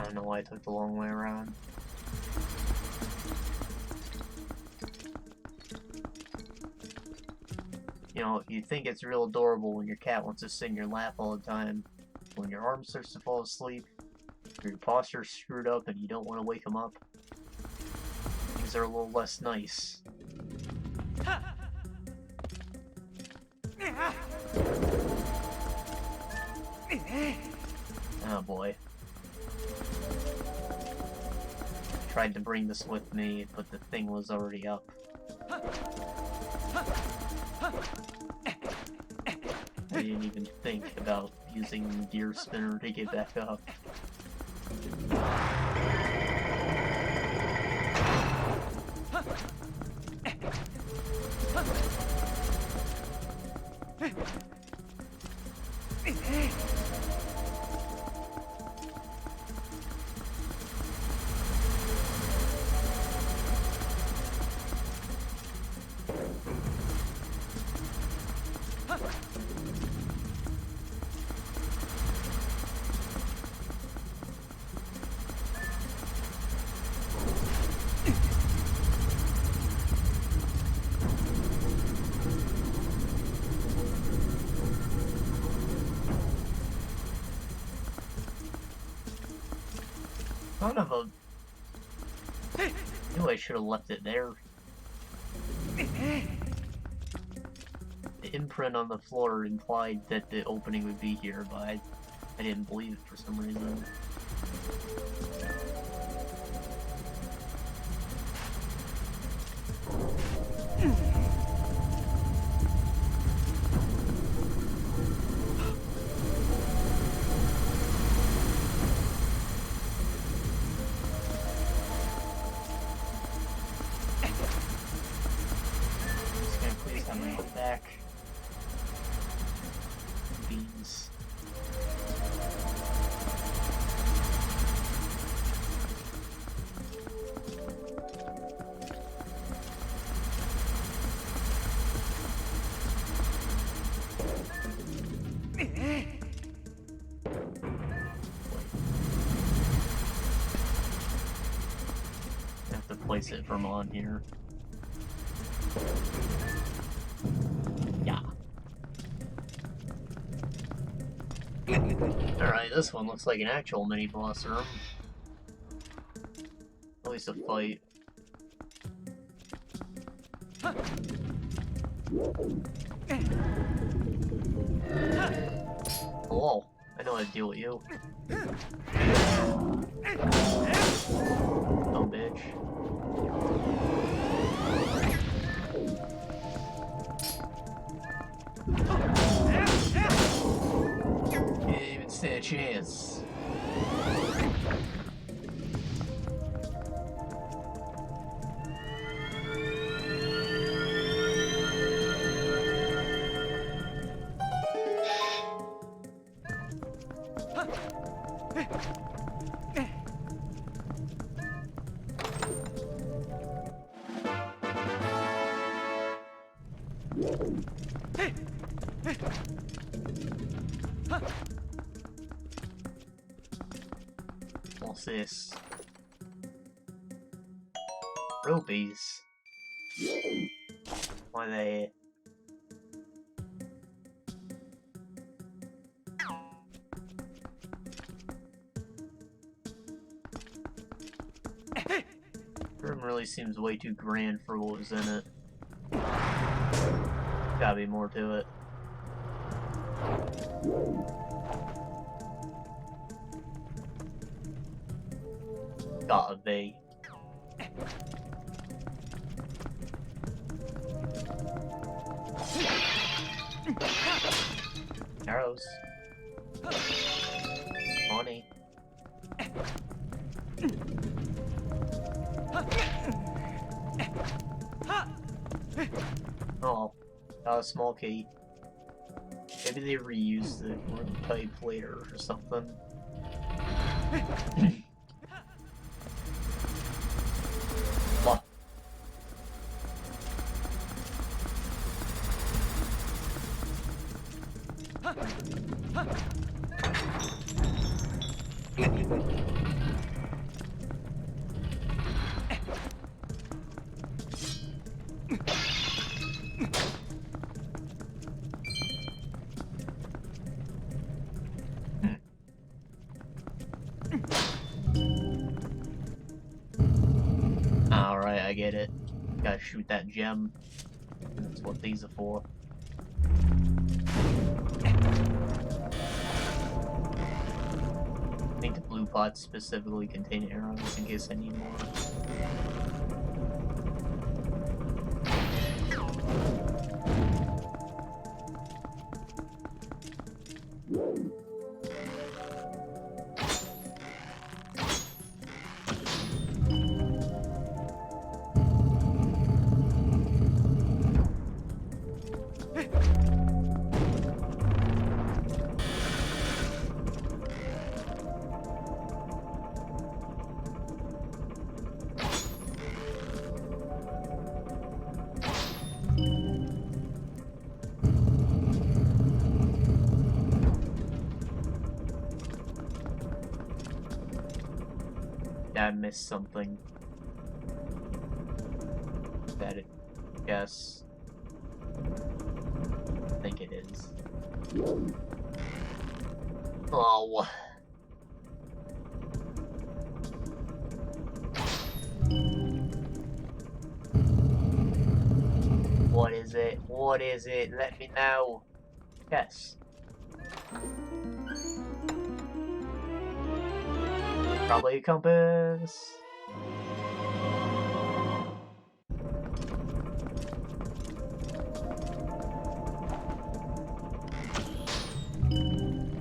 I don't know why I took the long way around. You know, you think it's real adorable when your cat wants to sit in your lap all the time. When your arm starts to fall asleep, or your posture's screwed up and you don't want to wake him up. Things are a little less nice. Oh boy. Tried to bring this with me, but the thing was already up. I didn't even think about using Deer Spinner to get back up. Son of a... I knew I should have left it there. The imprint on the floor implied that the opening would be here, but I didn't believe it for some reason. Place it from on here. Yeah. Alright, this one looks like an actual mini boss room. At least a fight. Hello. I know how to deal with you. Dumb bitch. Can't even stand a chance. What's this? Rubies? Why are they... Room really seems way too grand for what was in it. Gotta be more to it. Gotta be. Arrows. Money. Oh, got a small key. Maybe they reused the type later or something. What? get it. Gotta shoot that gem. That's what these are for. I think the blue pots specifically contain arrows in case I need more. I missed something. That it, yes. I think it is. Oh. What is it? What is it? Let me know. Yes. Probably a compass.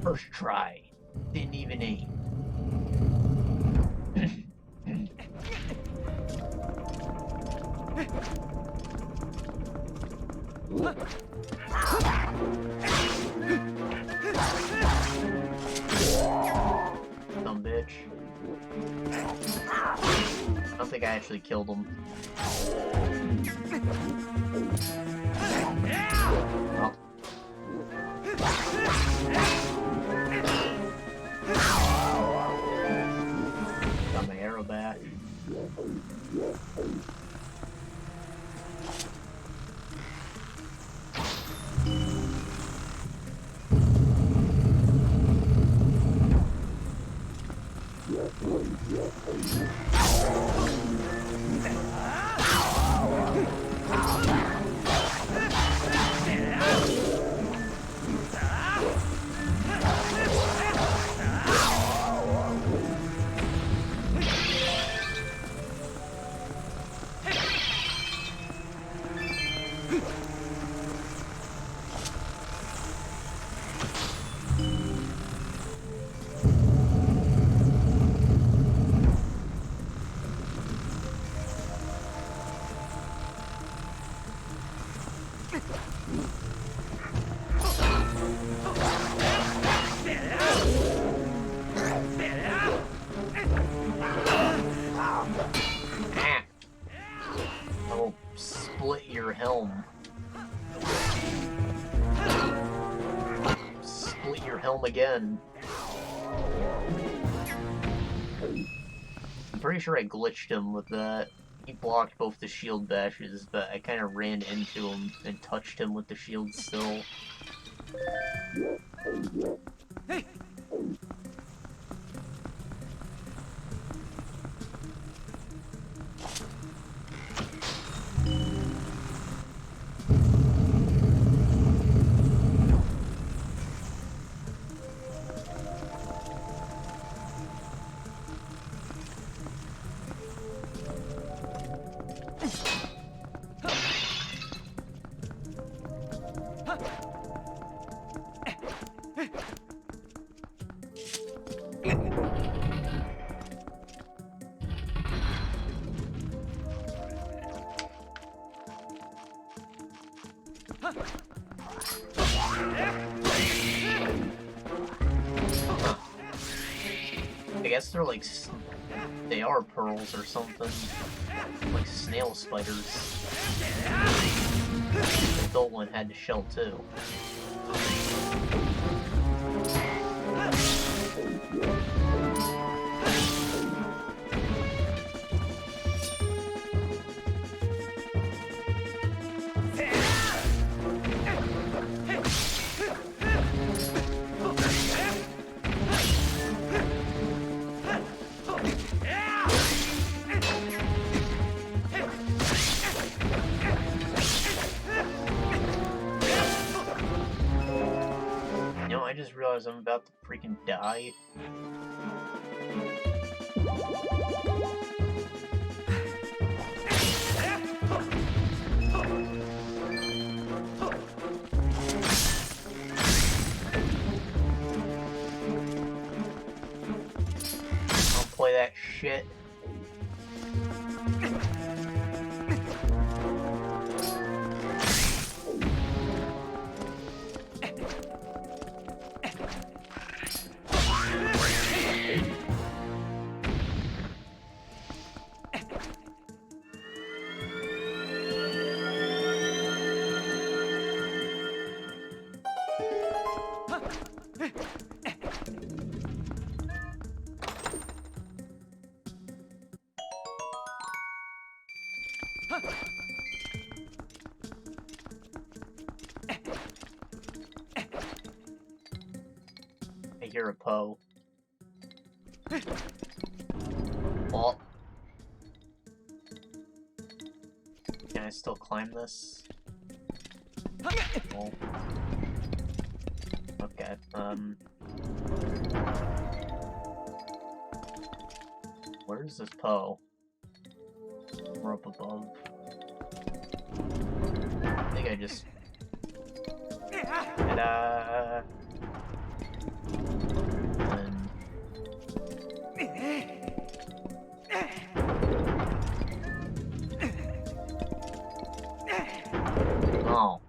First try. Didn't even aim. Dumb bitch. I don't think I actually killed him. Oh. Got my arrow back. I'll split your helm. Split your helm again. I'm pretty sure I glitched him with that. He blocked both the shield bashes, but I kind of ran into him and touched him with the shield still.
Hey!
I guess they're like, they are pearls or something, like snail spiders. The adult one had the shell too. freaking die. Don't play that shit. I hear a Poe. Oh. Can I still climb this? Oh. Okay, where's this Poe? We're up above. I think I just... Ta-da! Oh.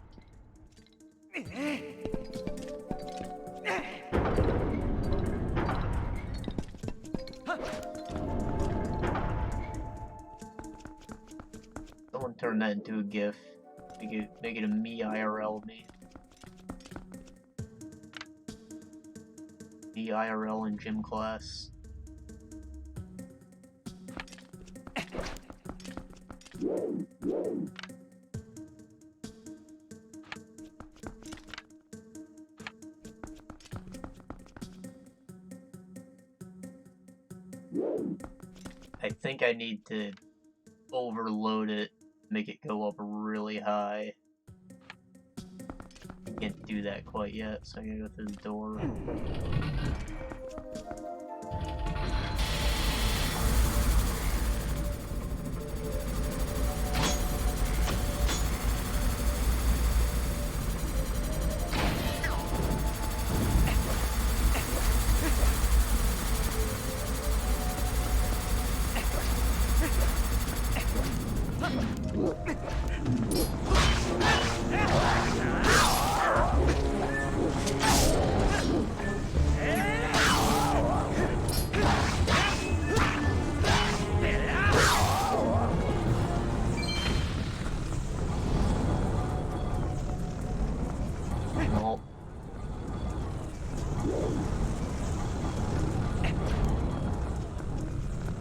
Someone turn that into a GIF. Make it a me IRL me. Me IRL in gym class. I think I need to overload it, make it go up really high. I can't do that quite yet, so I'm gonna go through the door.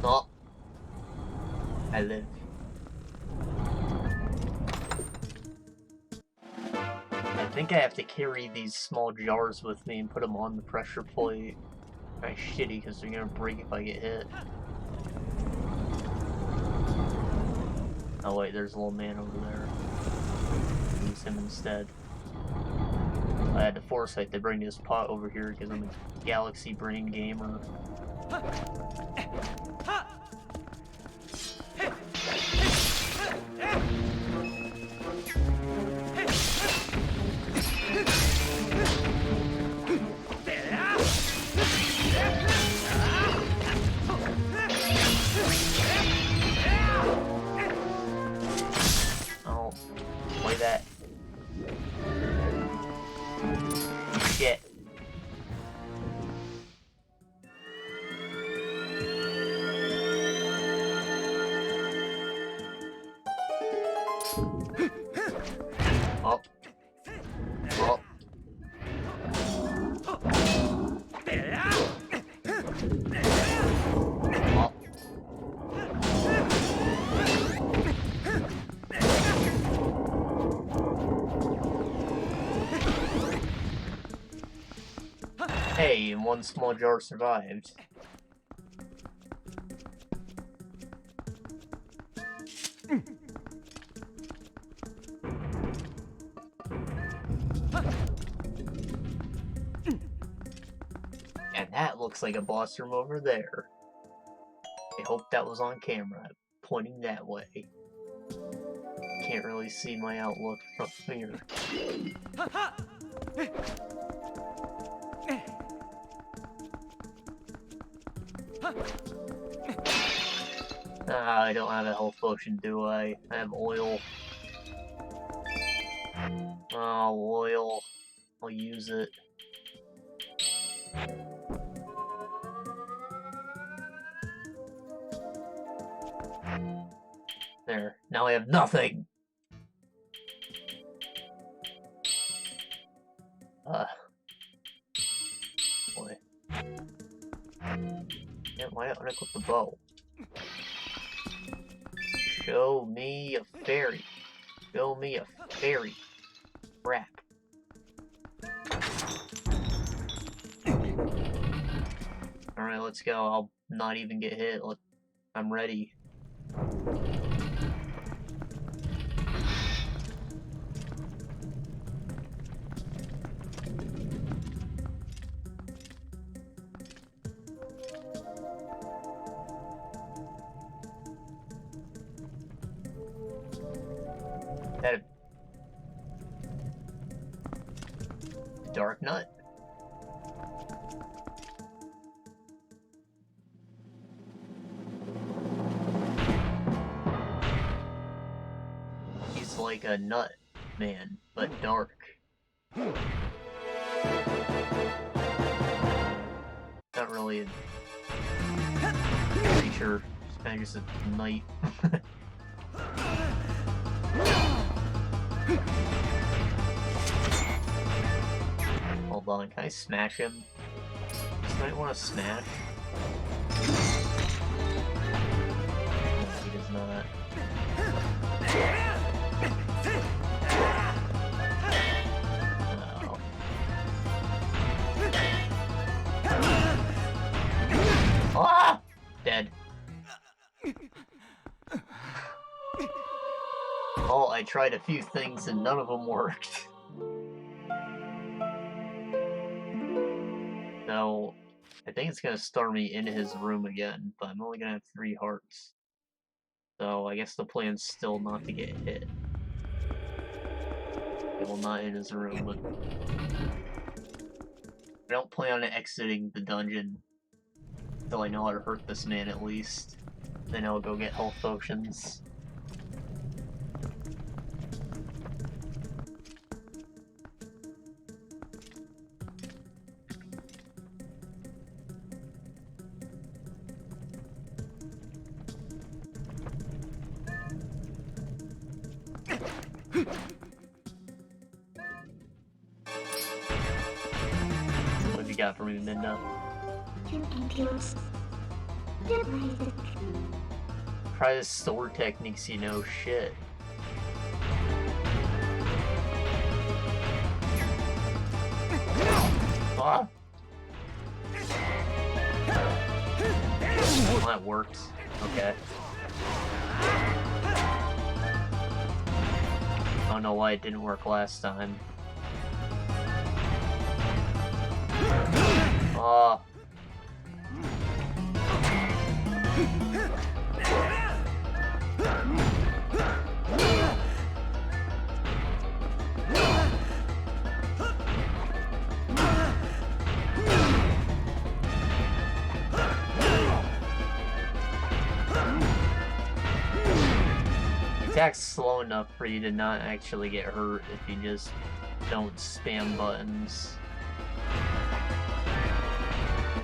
Oh. I live. I think I have to carry these small jars with me and put them on the pressure plate. Kinda shitty because they're gonna break if I get hit. Oh wait, there's a little man over there. Use him instead. I had the foresight to bring this pot over here because I'm a galaxy brain gamer. Oh, play that. Shit. Oh. Oh. Hey, and one small jar survived. that looks like a boss room over there. I hope that was on camera, pointing that way. Can't really see my outlook from here. Ah, I don't have a health potion, do I? I have oil. Oh, oil. I'll use it. There. Now I have nothing! Boy. Yeah, why not unequip the bow? Show me a fairy. Show me a fairy. Crap. Alright, let's go. I'll not even get hit. I'm ready. That dark nut? He's like a nut man, but dark. Not really a creature, it's kind of just a knight. Hold on, can I smash him? Does anybody want to smash? No, he does not. Oh. Ah! Dead. Oh, I tried a few things and none of them worked. So, I think it's gonna start me in his room again, but I'm only gonna have 3 hearts. So, I guess the plan's still not to get hit. Well, not in his room, but... I don't plan on exiting the dungeon until I know how to hurt this man at least. Then I'll go get health potions. What have you got for me, Midna? Try the sword techniques, you know, shit. Ah! Well, that worked. Okay. I don't know why it didn't work last time. Ah. Attack's slow enough for you to not actually get hurt if you just don't spam buttons.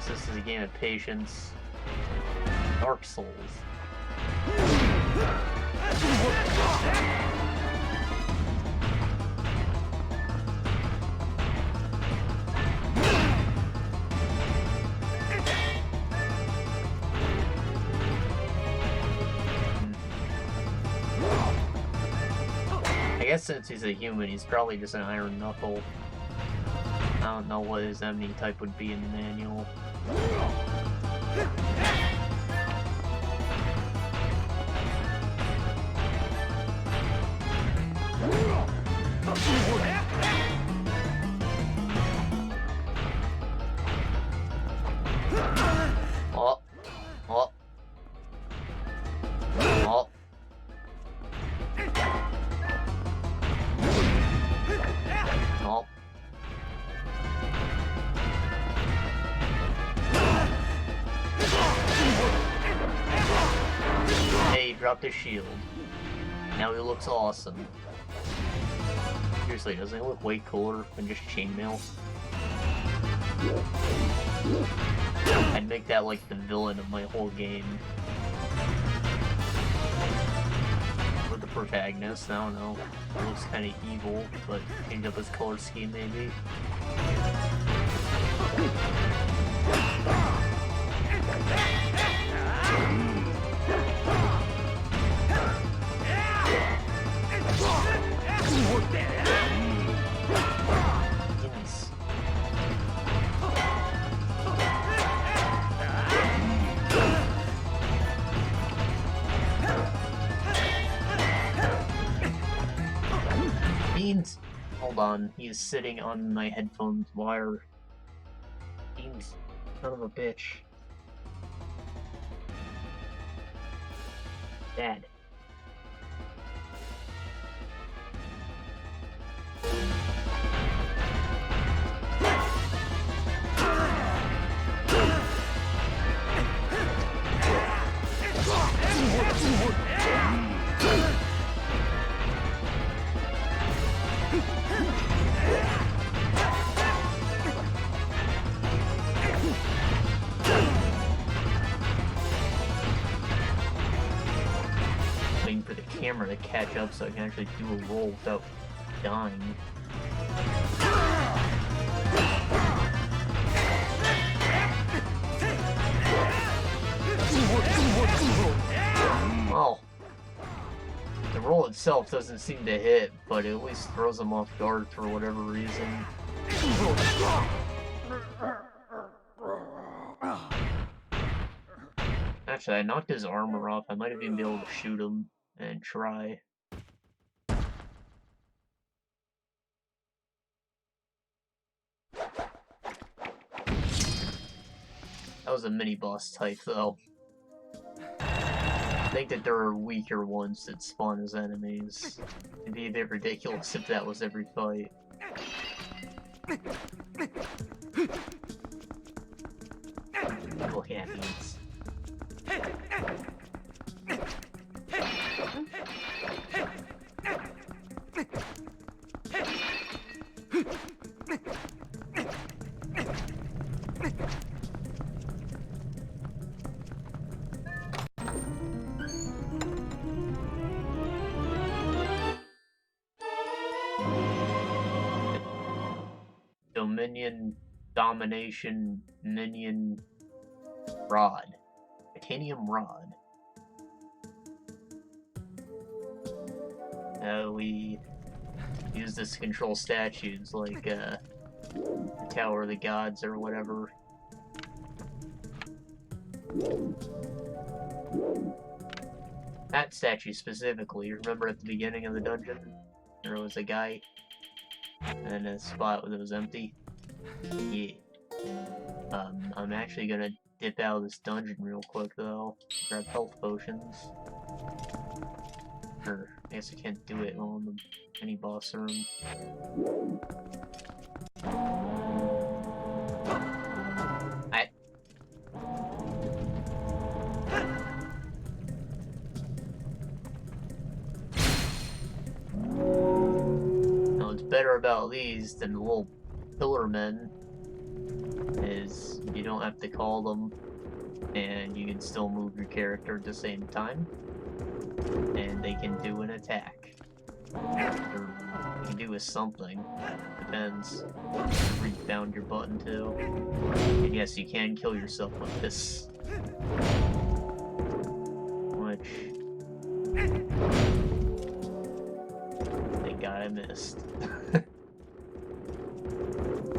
This is a game of patience. Dark Souls. I guess since he's a human, he's probably just an Iron Knuckle. I don't know what his enemy type would be in the manual. dropped his shield. Now he looks awesome. Seriously, doesn't it look way cooler than just chainmail? I'd make that like the villain of my whole game. Or the protagonist, I don't know. It looks kind of evil, but change up his color scheme maybe. Beans! Hold on, he is sitting on my headphones wire. Beans, son of a bitch. Dad. Waiting for the camera to catch up so I can actually do a roll without dying. Well, the roll itself doesn't seem to hit, but it at least throws him off guard for whatever reason. Actually, I knocked his armor off. I might have even been able to shoot him and try. That was a mini-boss type, though. I think that there are weaker ones that spawn as enemies. It'd be a bit ridiculous if that was every fight. Look at these. Dominion, Domination, Minion, Rod. Titanium Rod. We use this to control statues like the Tower of the Gods or whatever. That statue specifically, remember at the beginning of the dungeon? There was a guy and a spot that was empty? Yeah. I'm actually gonna dip out of this dungeon real quick though. Grab health potions. Or, I guess I can't do it while I'm in the mini boss room. Now what's better about these than the little pillar men is you don't have to call them and you can still move your character at the same time. And they can do an attack. Or you can do a something. Depends. Reach down your button too. And yes, you can kill yourself with this. Which... thank God I missed.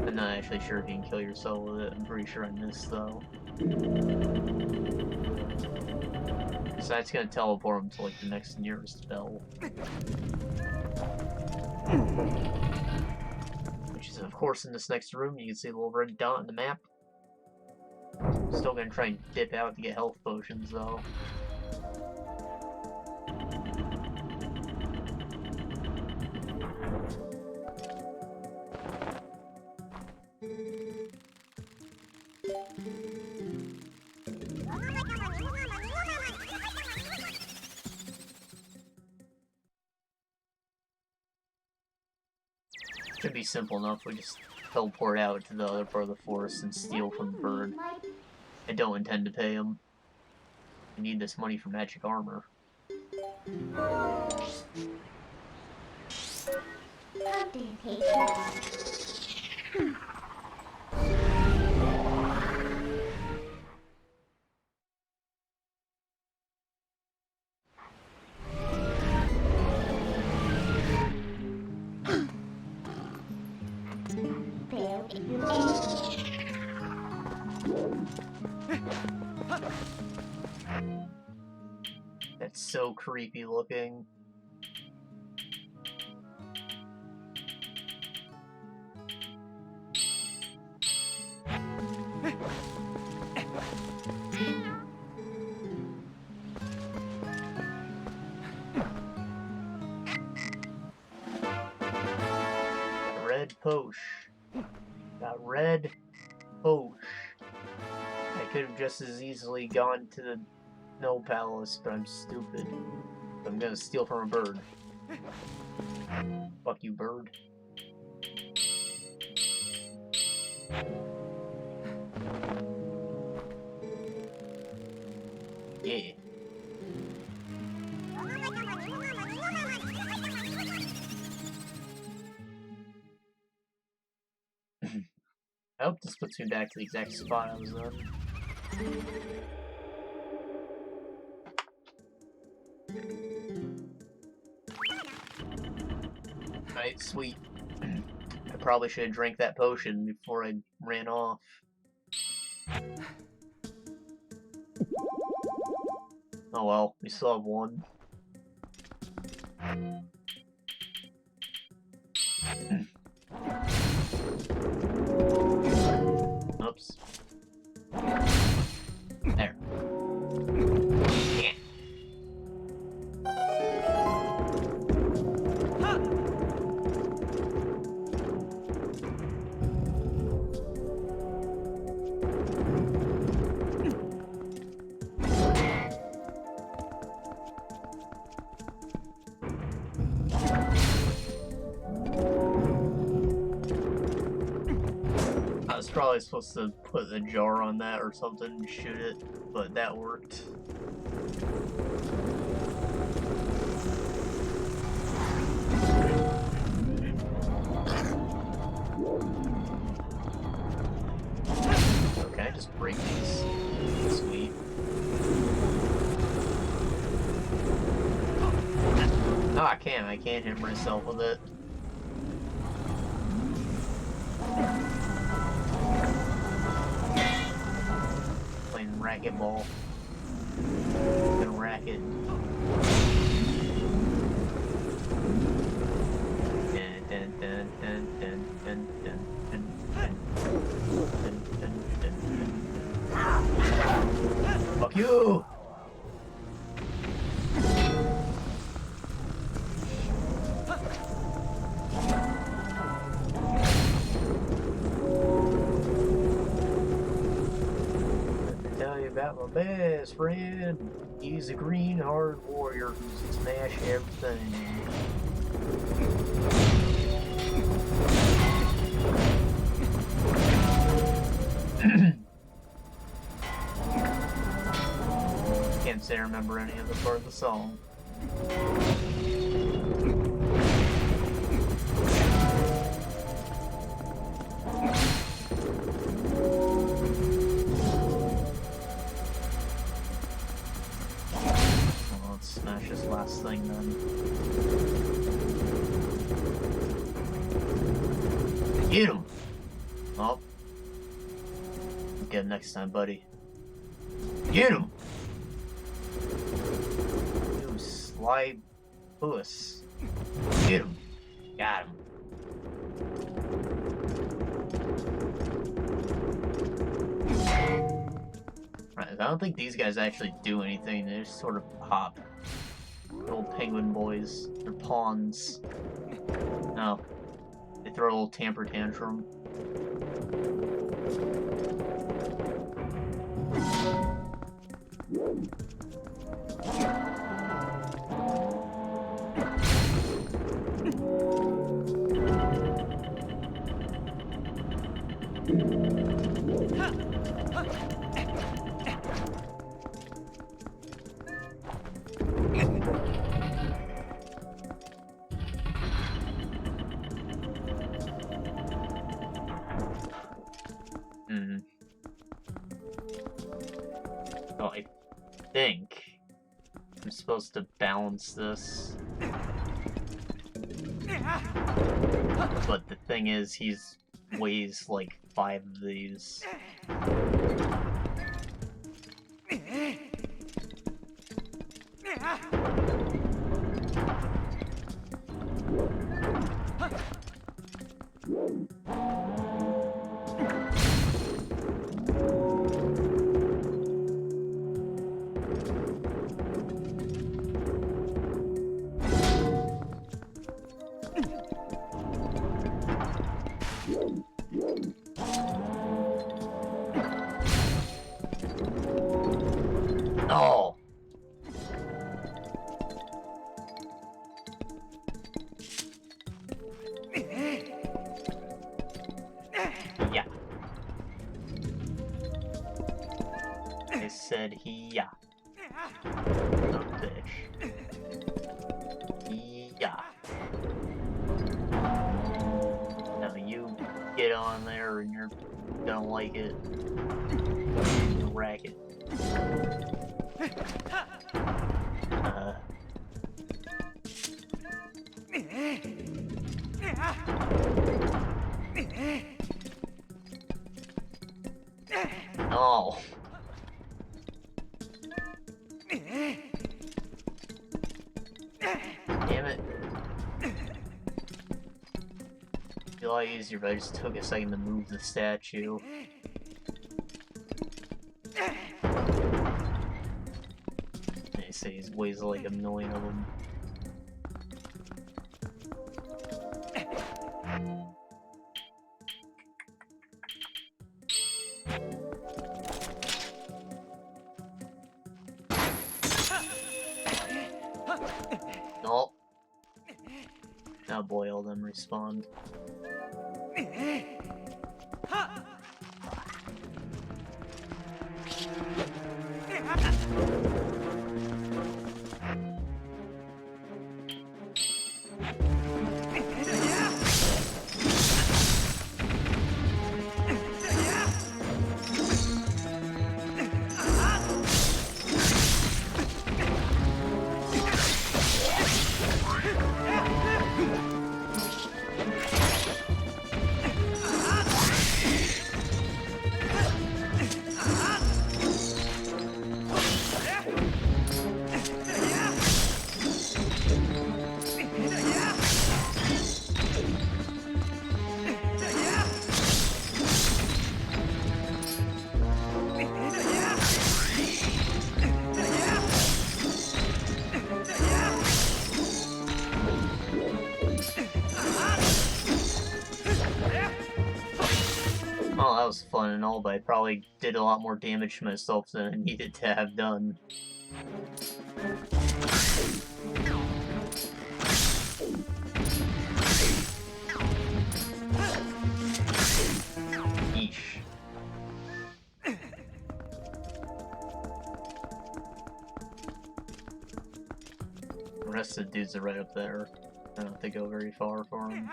I'm not actually sure if you can kill yourself with it. I'm pretty sure I missed though. So that's gonna teleport him to like the next nearest spell. Which is of course in this next room. You can see a little red dot on the map. Still gonna try and dip out to get health potions though. Should be simple enough. We just teleport out to the other part of the forest and steal from the bird. I don't intend to pay him. I need this money for magic armor. That's so creepy looking. Red Posh. Got red Posh. I could have just as easily gone to the No Palace, but I'm stupid. I'm gonna steal from a bird. Fuck you, bird. Yeah. I hope this puts me back to the exact spot I was on. Alright, sweet. I probably should have drank that potion before I ran off. Oh well, we still have one. Oops. There. Yeah. I was probably supposed to put a jar on that or something and shoot it, but that worked. Okay, I just break these. Sweet. No, I can't hit myself with it. Playing racquetball. Gonna racket. Dun, dun, dun, dun, dun, dun, dun, dun, dun, dun, dun, dun, dun. Fuck you! About my best friend. He's a green hard warrior who can smash everything. Can't say I remember any other part of the song. Smash this last thing then. Get him! Oh. Get him next time, buddy. Get him! You sly puss. Get him. Got him. Right, I don't think these guys actually do anything, they just sort of pop. Little penguin boys. They're pawns. No. They throw a little temper tantrum. Well, I think I'm supposed to balance this. But the thing is, he's weighs like 5 of these. Oh! Yeah. I said yeah. No fish. Yeah. Now you get on there and you're gonna like it. Racket. No. Damn it. It'd be a lot easier if I just took a second to move the statue. They say he weighs like 1,000,000 of them. Nope. Now boy, all them respawn. Well, that was fun and all, but I probably did a lot more damage to myself than I needed to have done. Yeesh. The rest of the dudes are right up there. I don't have to go very far for them.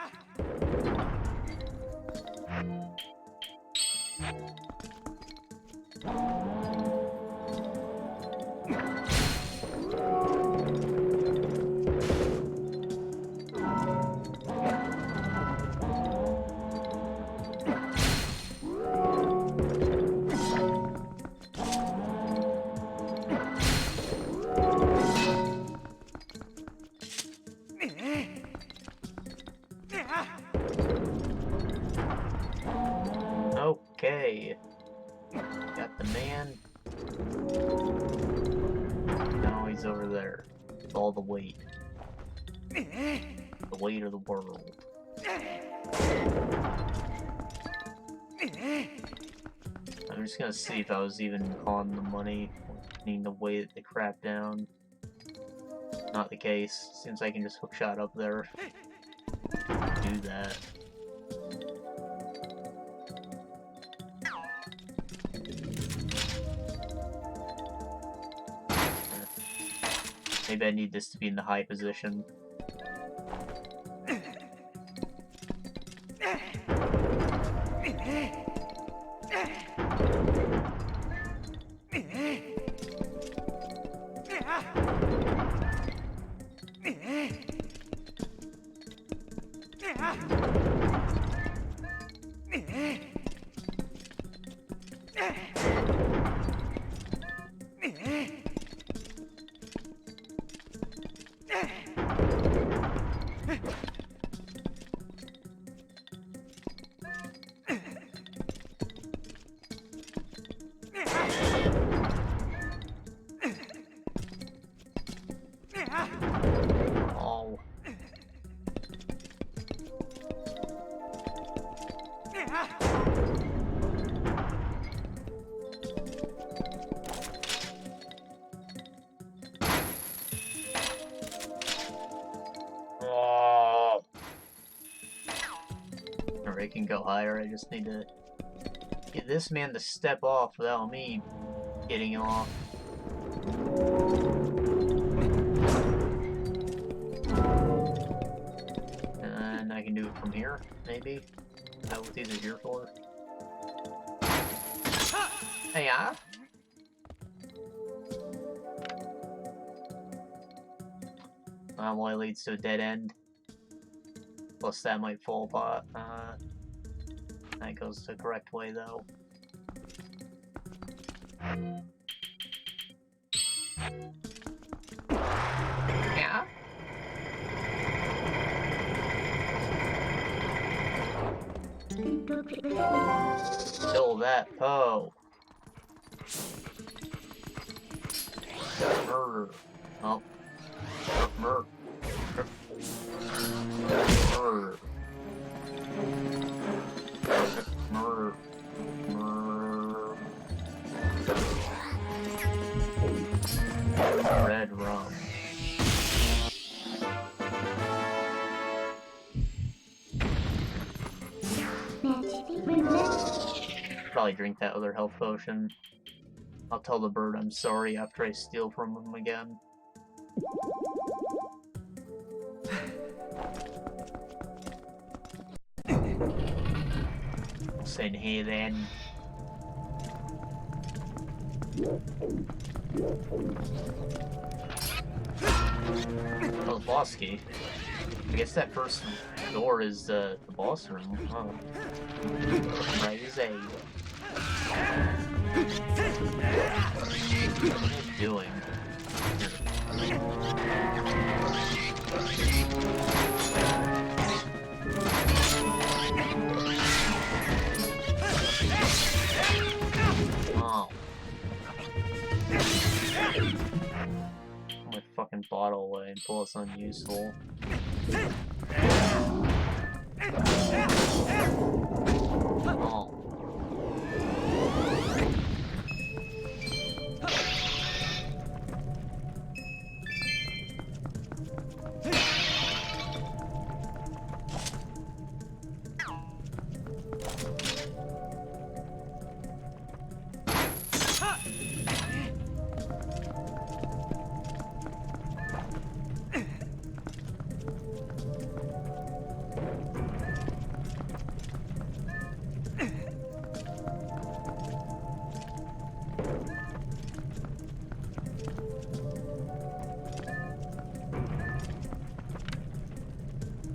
Okay. Got the man. Now he's over there. With all the weight. The weight of the world. I'm just gonna see if I was even on the money. Needing to weigh the crap down. Not the case. Seems I can just hookshot up there. Do that. Maybe I need this to be in the high position. Or it can go higher, I just need to get this man to step off without me getting off. And I can do it from here, maybe? Is that what these are here for? Hey, well, it leads to a dead end. Plus that might fall apart. That goes the correct way, though. Yeah? Kill that Poe. Murder. Oh. Murder. Murder. Murder. Red rum. Probably drink that other health potion. I'll tell the bird I'm sorry after I steal from him again. Saying hey then. Oh, boss key. I guess that first door is the boss room. Oh. Crazy. What are you doing? Oh. My fucking bottle away and pull this unuseful. Oh.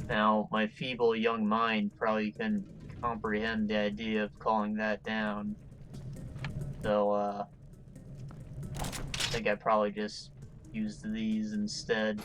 Now, my feeble young mind probably couldn't comprehend the idea of calling that down. So, I think I probably just used these instead.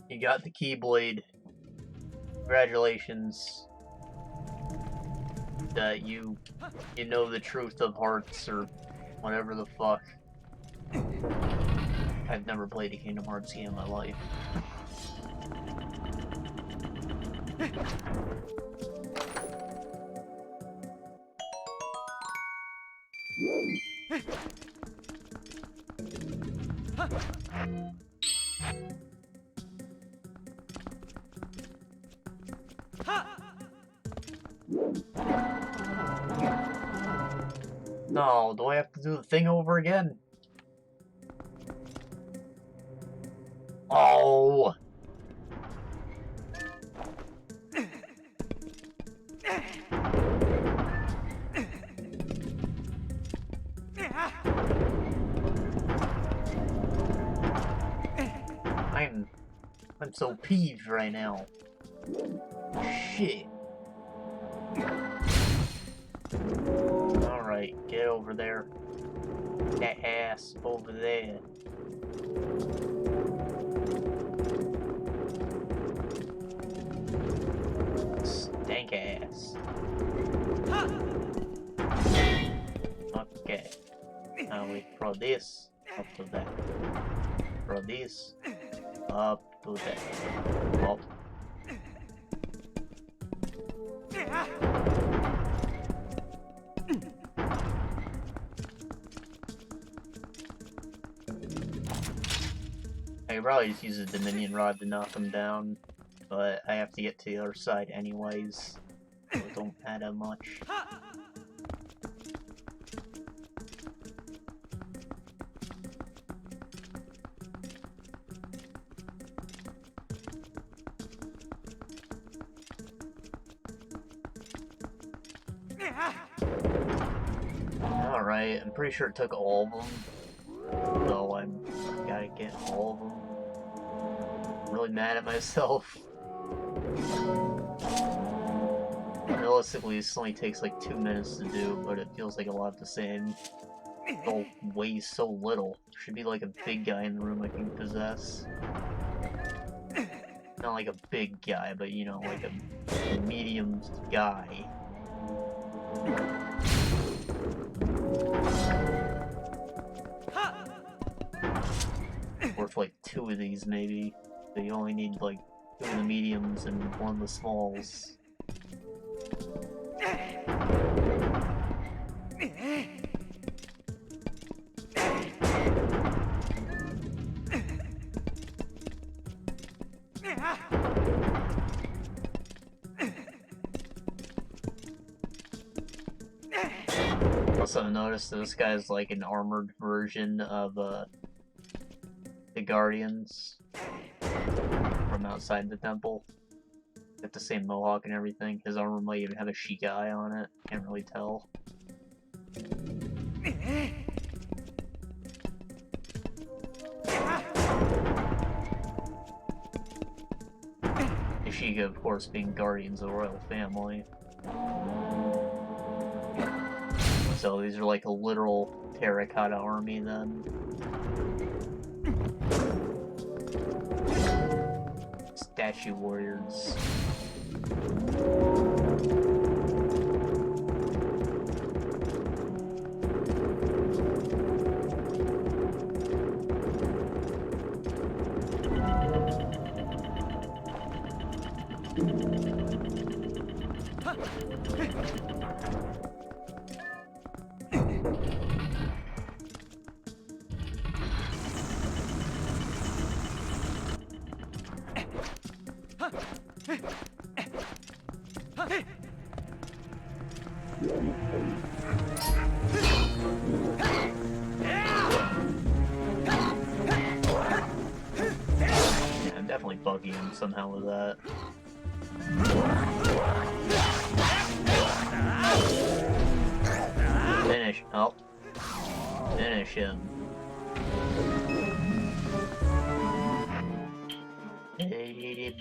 You got the Keyblade. Congratulations. That you know the truth of hearts, or whatever the fuck. I've never played a Kingdom Hearts game in my life. No, do I have to do the thing over again? Oh! I'm so peeved right now. Shit. Alright, get over there. That ass over there. Stank ass. Okay. Now we throw this up to that. Throw this up to that. Up. I could probably just use a Dominion Rod to knock him down, but I have to get to the other side anyways, so it don't matter much. Alright, I'm pretty sure it took all of them. So I gotta get all of them. I'm really mad at myself. Realistically, this only takes like 2 minutes to do, but it feels like a lot the same. It all weighs so little. There should be like a big guy in the room I can possess. Not like a big guy, but you know, like a medium guy. Worth like 2 of these maybe. So you only need like 2 of the mediums and 1 of the smalls. Also notice that this guy's like an armored version of the Guardians from outside the temple. Got the same mohawk and everything. His armor might even have a Sheikah eye on it. Can't really tell. The Sheikah, of course, being Guardians of the Royal Family. So these are like a literal terracotta army then. Statue warriors. I'm definitely bugging him somehow with that. Finish. Oh. Finish him.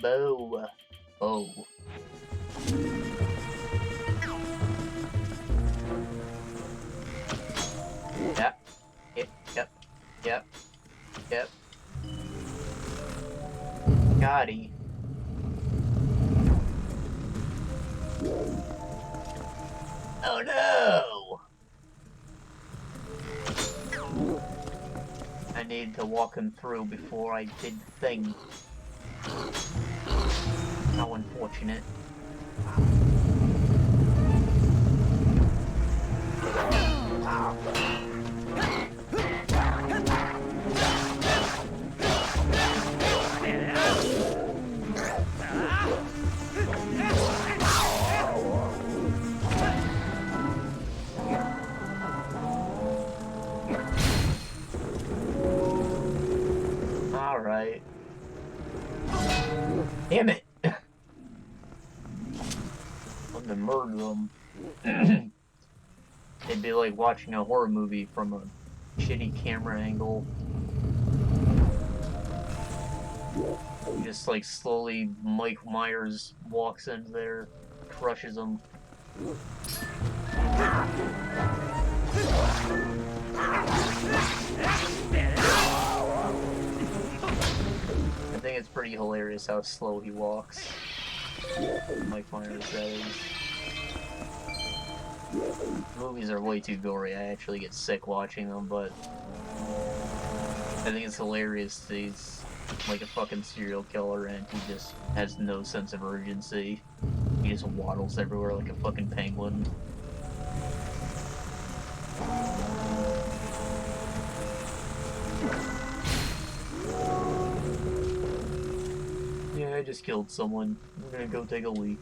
Bow. Oh. Yep. Yep. Got he. Oh no! I need to walk him through before I did the thing. How unfortunate. Alright. Damn it! I'm gonna murder them. It'd be like watching a horror movie from a shitty camera angle. Just like slowly Mike Myers walks in there, crushes them. I think it's pretty hilarious how slow he walks. Mike Myers, that is. Movies are way too gory. I actually get sick watching them, but I think it's hilarious that he's like a fucking serial killer and he just has no sense of urgency. He just waddles everywhere like a fucking penguin. Yeah, I just killed someone. I'm gonna go take a leak.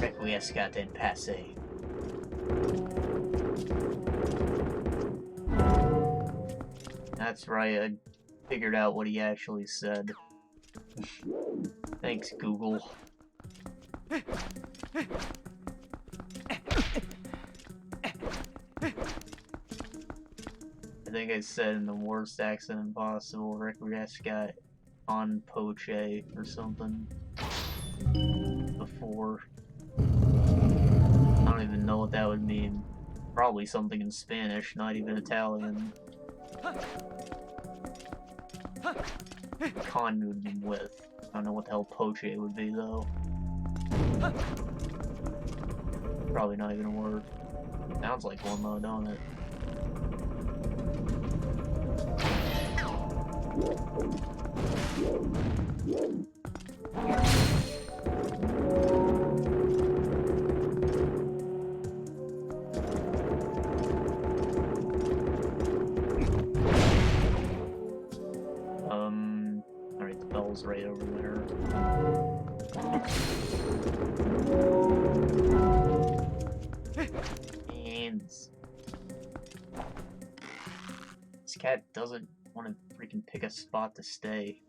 Requiescat en passe. That's right, I figured out what he actually said. Thanks, Google. I think I said in the worst accent possible, Requiescat en poche or something before. I don't even know what that would mean. Probably something in Spanish, not even Italian. Con would be with. I don't know what the hell poche would be though. Probably not even a word. Sounds like one though, don't it? Alright, the bell's right over there. And this cat doesn't want to freaking pick a spot to stay.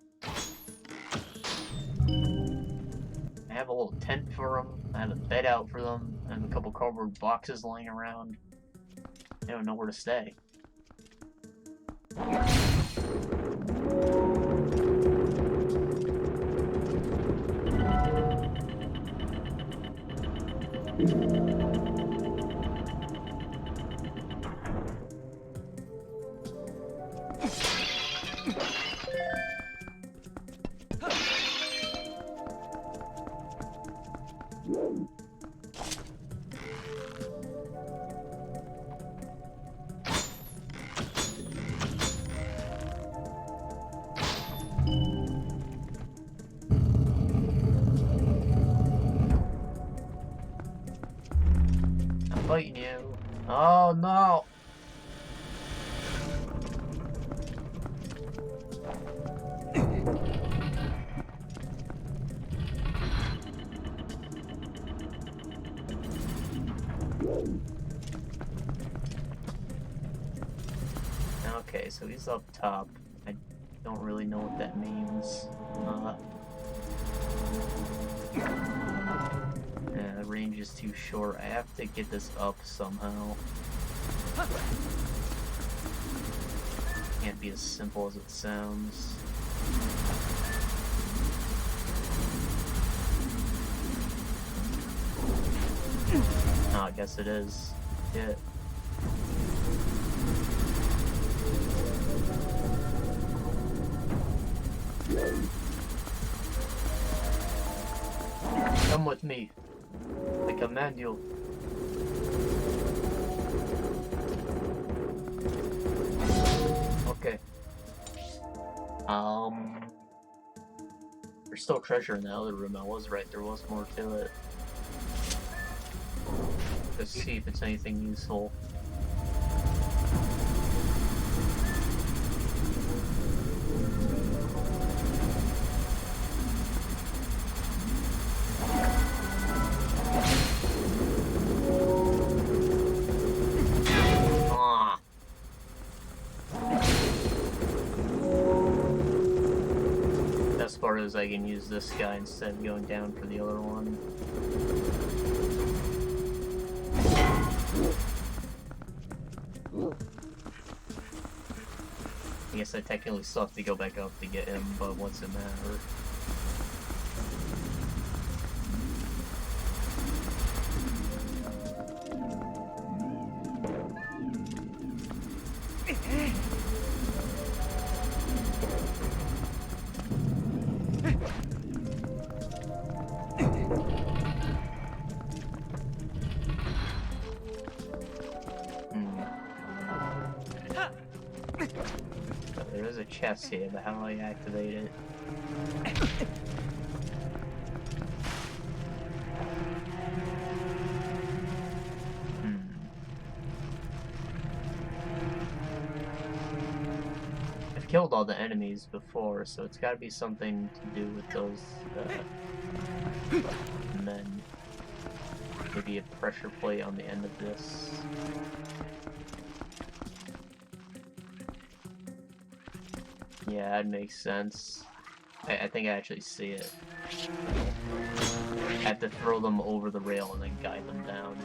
I have a little tent for them, I have a bed out for them, and a couple cardboard boxes lying around. They don't know where to stay. I'm fighting you. Oh no! Okay, so he's up top. I don't really know what that means. Yeah, the range is too short. I have to get this up somehow. Can't be as simple as it sounds. Oh, I guess it is. Yeah. Come with me. I command you. Okay. There's still treasure in the other room. I was right, there was more to it. Let's see if it's anything useful. As far as I can use this guy instead of going down for the other one. I guess I technically still have to go back up to get him, but what's it matter? There is a chest here, but how do I activate it? I've killed all the enemies before, so it's gotta be something to do with those men. Maybe a pressure plate on the end of this. Yeah, that makes sense. I think I actually see it. I have to throw them over the rail and then guide them down.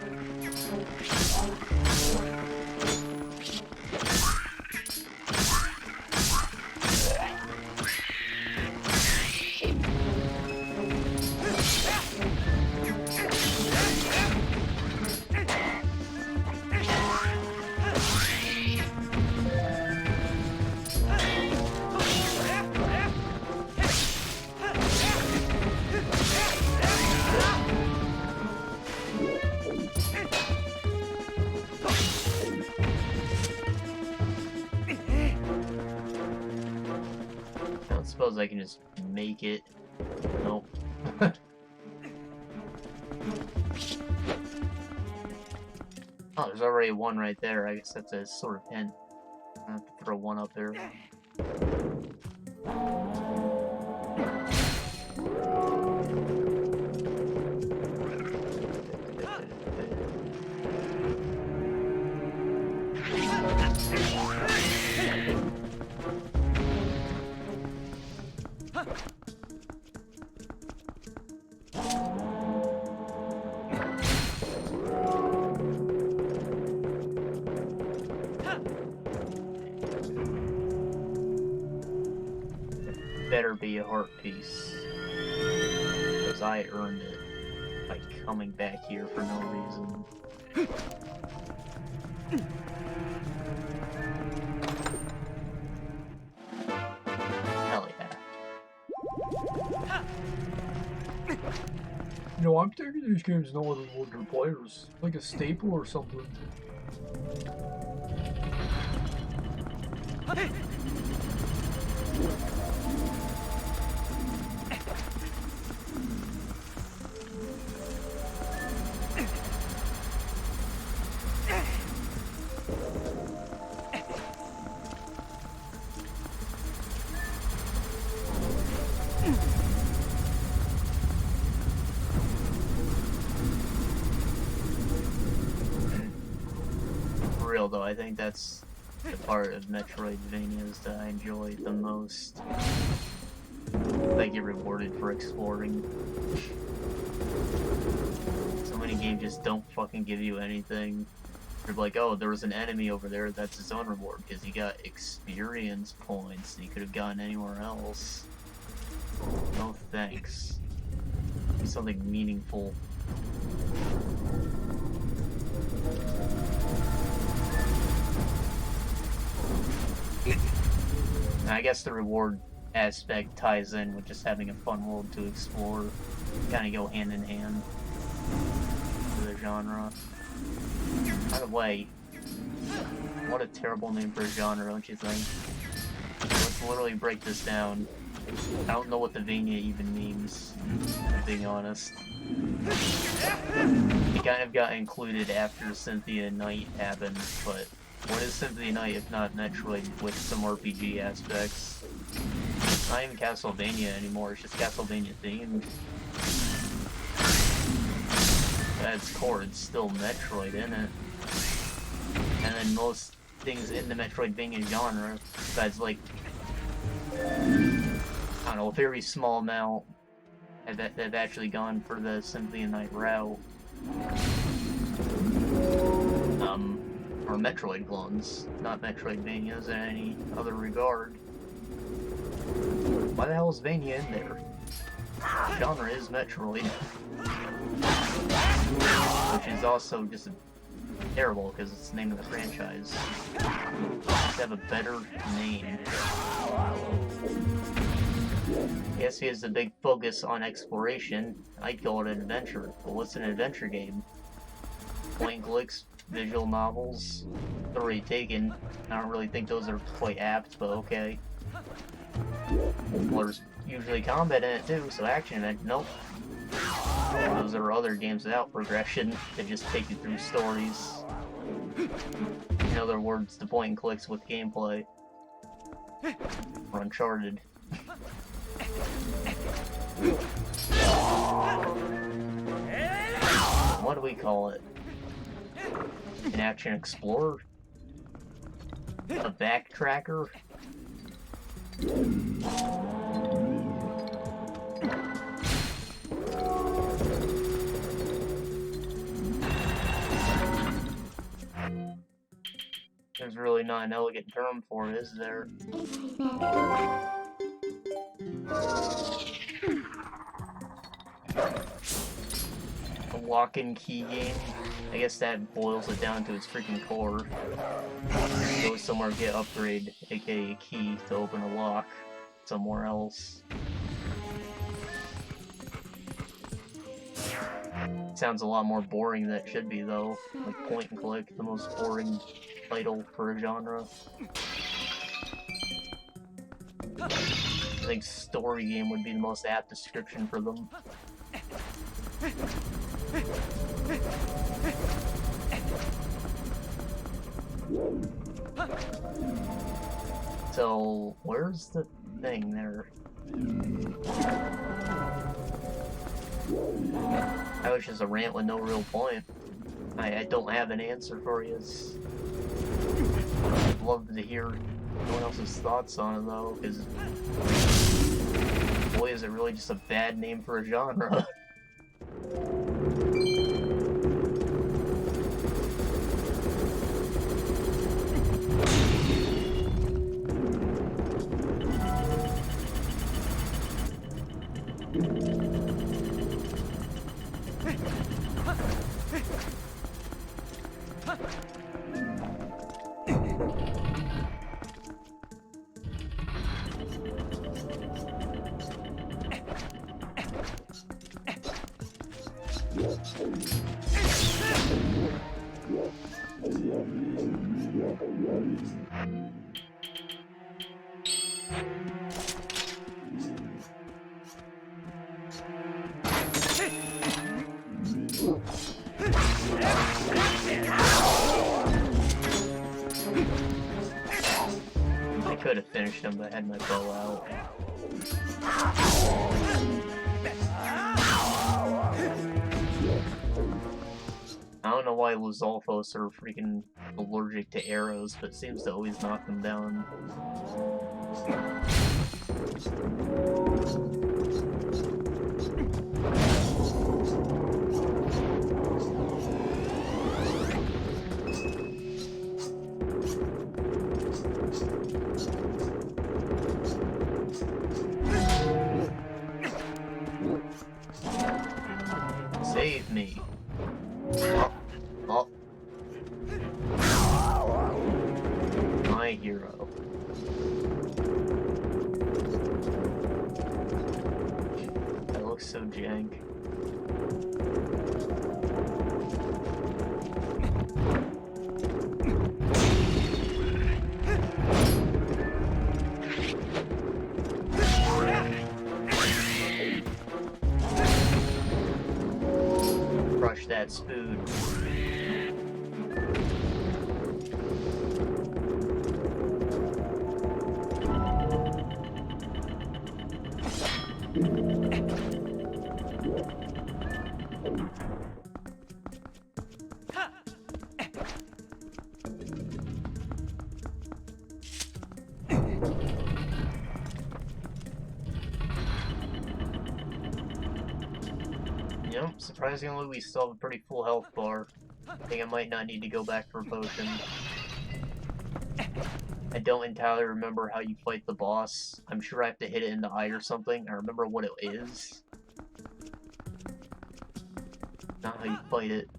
I suppose I can just make it. Nope. Oh, there's already one right there. I guess that's a sort of hint. I have to throw one up there. Better be a heart piece, because I earned it by coming back here for no reason. Hell yeah. You know, I'm taking these games no other reward their players, like a staple or something. Though I think that's the part of metroidvanias that I enjoy the most. I get rewarded for exploring. So many games just don't fucking give you anything. You're like, oh, there was an enemy over there, that's his own reward, because he got experience points that he could have gotten anywhere else. No thanks. Be something meaningful. I guess the reward aspect ties in with just having a fun world to explore. Kind of go hand in hand for the genre. By the way, what a terrible name for a genre, don't you think? Let's literally break this down. I don't know what the Vania even means, if I'm being honest. It kind of got included after Cynthia Knight happened, but what is Cynthia Knight if not Metroid with some RPG aspects? It's not even Castlevania anymore, it's just Castlevania themed. At its core, it's still Metroid, isn't it? And then most things in the Metroidvania genre, besides like, I don't know, a very small amount have actually gone for the Cynthia Knight route. Or Metroid clones, not Metroidvanias in any other regard. Why the hell is Vania in there? The genre is Metroid. Which is also just terrible because it's the name of the franchise. Just have a better name. Yes, he has a big focus on exploration. I'd call it an adventure. But what's an adventure game? Point and clicks, visual novels. They're already taken. I don't really think those are quite apt, but okay. Well, there's usually combat in it too, so action in it, nope. Those are other games without progression that just take you through stories. In other words, the point and clicks with gameplay. Or Uncharted. What do we call it? An action explorer? A backtracker? There's really not an elegant term for it, is there? A lock-and key game? I guess that boils it down to its freaking core. Go somewhere, get upgrade, aka a key, to open a lock somewhere else. Sounds a lot more boring than it should be, though. Like point and click, the most boring title for a genre. I think story game would be the most apt description for them. So, where's the thing there? That was just a rant with no real point. I don't have an answer for you. I'd love to hear anyone else's thoughts on it though, because boy is it really just a bad name for a genre. I could have finished him, but I had my bow out. I don't know why Luzolfos are freaking allergic to arrows, but seems to always knock them down. Save me. Oh. My hero. That's food. Yep, surprisingly we still have a pretty full health bar. I think I might not need to go back for a potion. I don't entirely remember how you fight the boss. I'm sure I have to hit it in the eye or something. I remember what it is. Not how you fight it.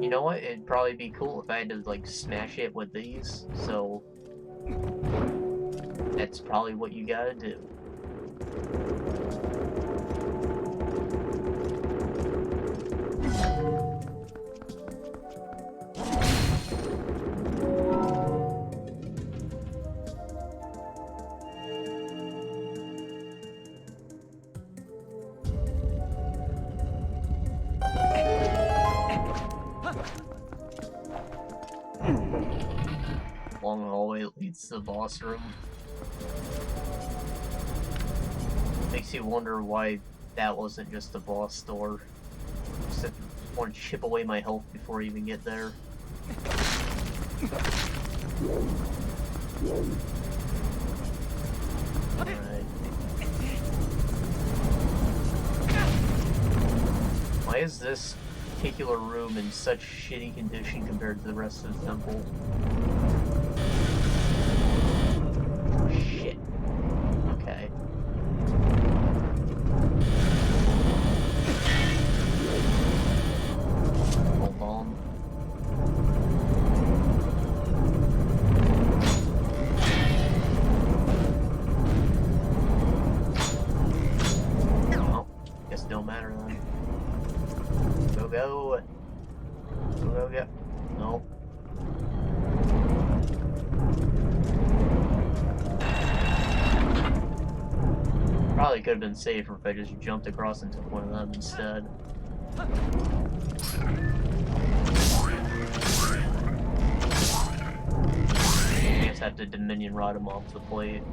You know what? It'd probably be cool if I had to, like, smash it with these, so... That's probably what you gotta do. Long hallway leads to the boss room. Makes you wonder why that wasn't just a boss door. Just want to chip away my health before I even get there. Alright. Why is this particular room in such shitty condition compared to the rest of the temple? Shit. Okay. Hold on. Oh, guess it don't matter then. Go, go. Go, go, go. Nope. Probably could have been safer if I just jumped across and took one of them instead. I just have to Dominion Rod him off the plate.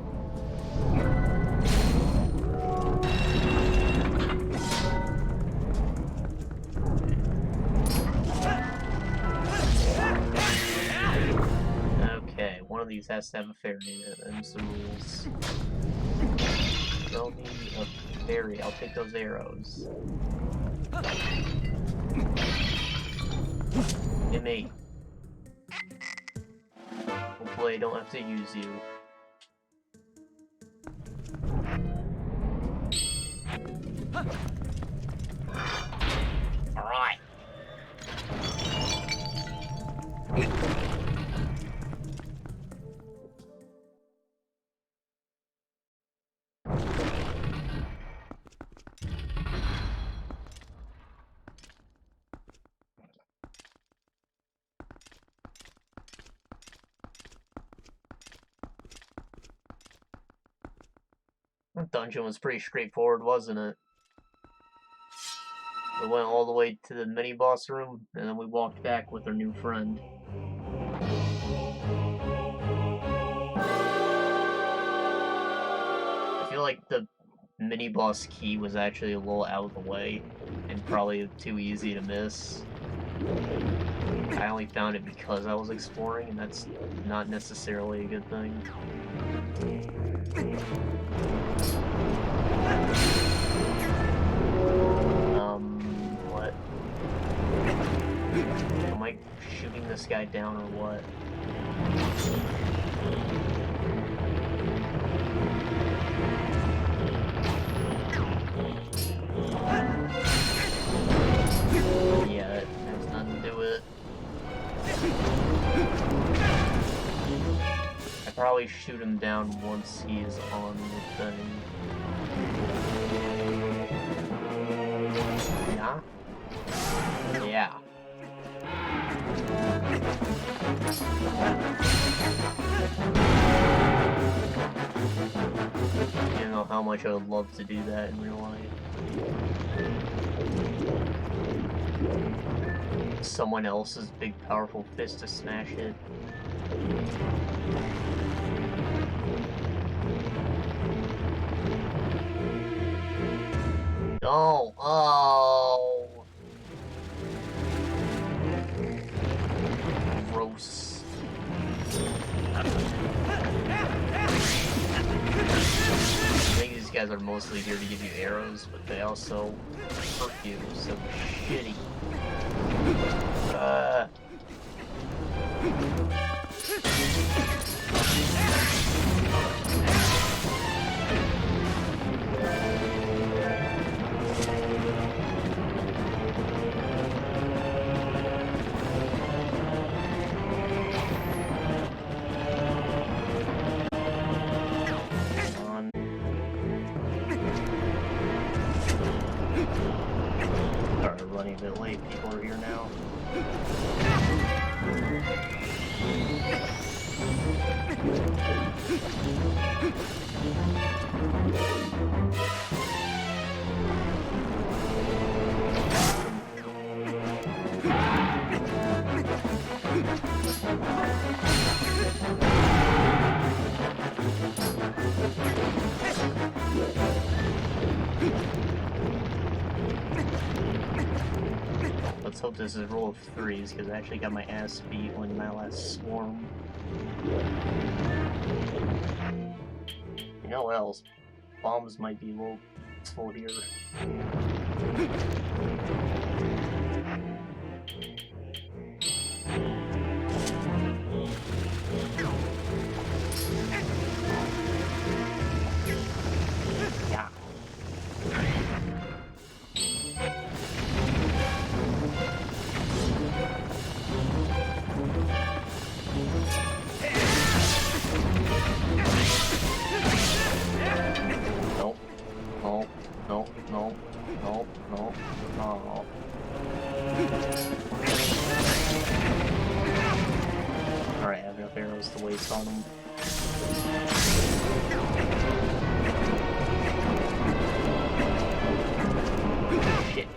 Okay, one of these has to have a fairy in it, them's the rules. Throw me a fairy, I'll take those arrows. Hit me. Hopefully I don't have to use you. Alright. That dungeon was pretty straightforward, wasn't it? We went all the way to the mini-boss room, and then we walked back with our new friend. I feel like the mini-boss key was actually a little out of the way, and probably too easy to miss. I only found it because I was exploring, and that's not necessarily a good thing. What? Am I shooting this guy down or what? Yeah, that has nothing to do with it. I probably shoot him down once he is on the thing. Yeah? Yeah. I don't know how much much I would love to do that in real life. Someone else's big powerful fist to smash it. No! Oh! Gross. I think these guys are mostly here to give you arrows, but they also hurt you, so shitty. Running a bit late, people are here now. Let's hope this is a roll of threes, because I actually got my ass beat when my last swarm. You know what else? Bombs might be a little useful here. Yeah. No. Alright, I have enough arrows to waste on them. Shit.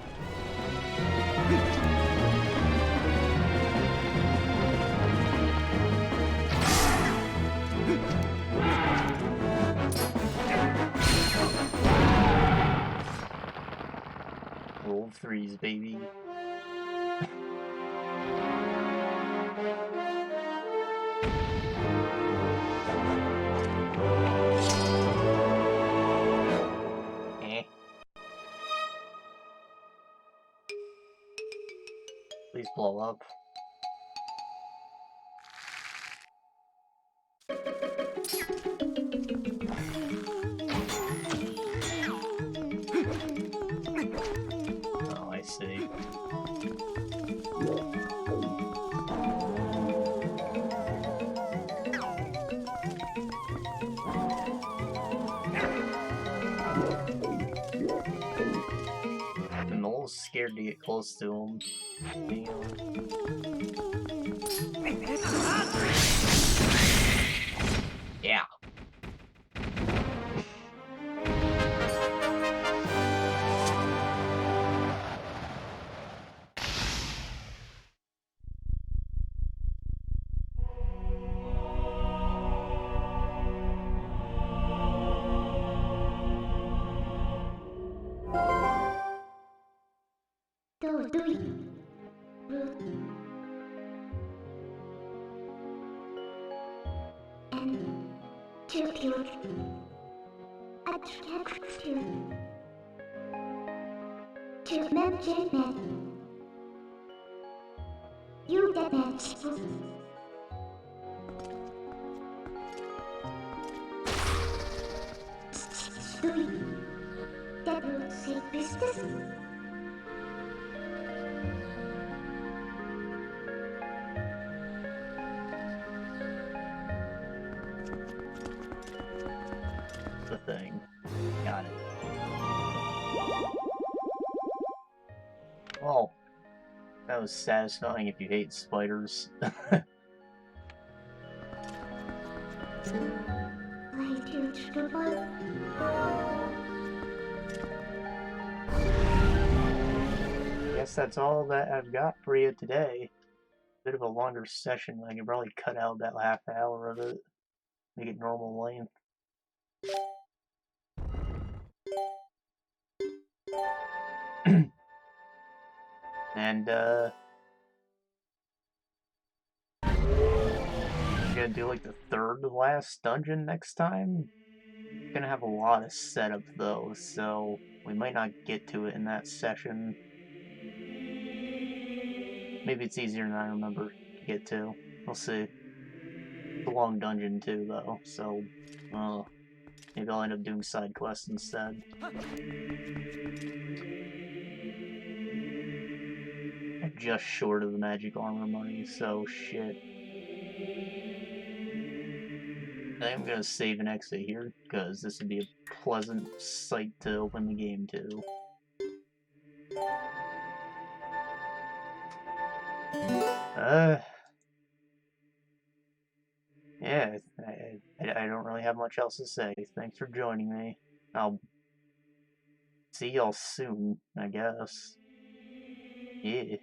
Roll of threes, baby. Please blow up. Oh, I see. I'm a little scared to get close to him. Yeah.
You damage. That will save business.
The thing. Got it. Well, that was satisfying if you hate spiders.
Why did you
Guess that's all that I've got for you today. Bit of a longer session. I could probably cut out about half an hour of it, make it normal length. And I'm gonna do like the third to last dungeon next time. Gonna have a lot of setup though, so we might not get to it in that session. Maybe it's easier than I remember to get to. We'll see. It's a long dungeon too, though, so maybe I'll end up doing side quests instead. I'm just short of the magic armor money, so shit. I'm gonna save and exit here, because this would be a pleasant sight to open the game to. Yeah, I don't really have much else to say. Thanks for joining me. I'll see y'all soon, I guess. Yeah.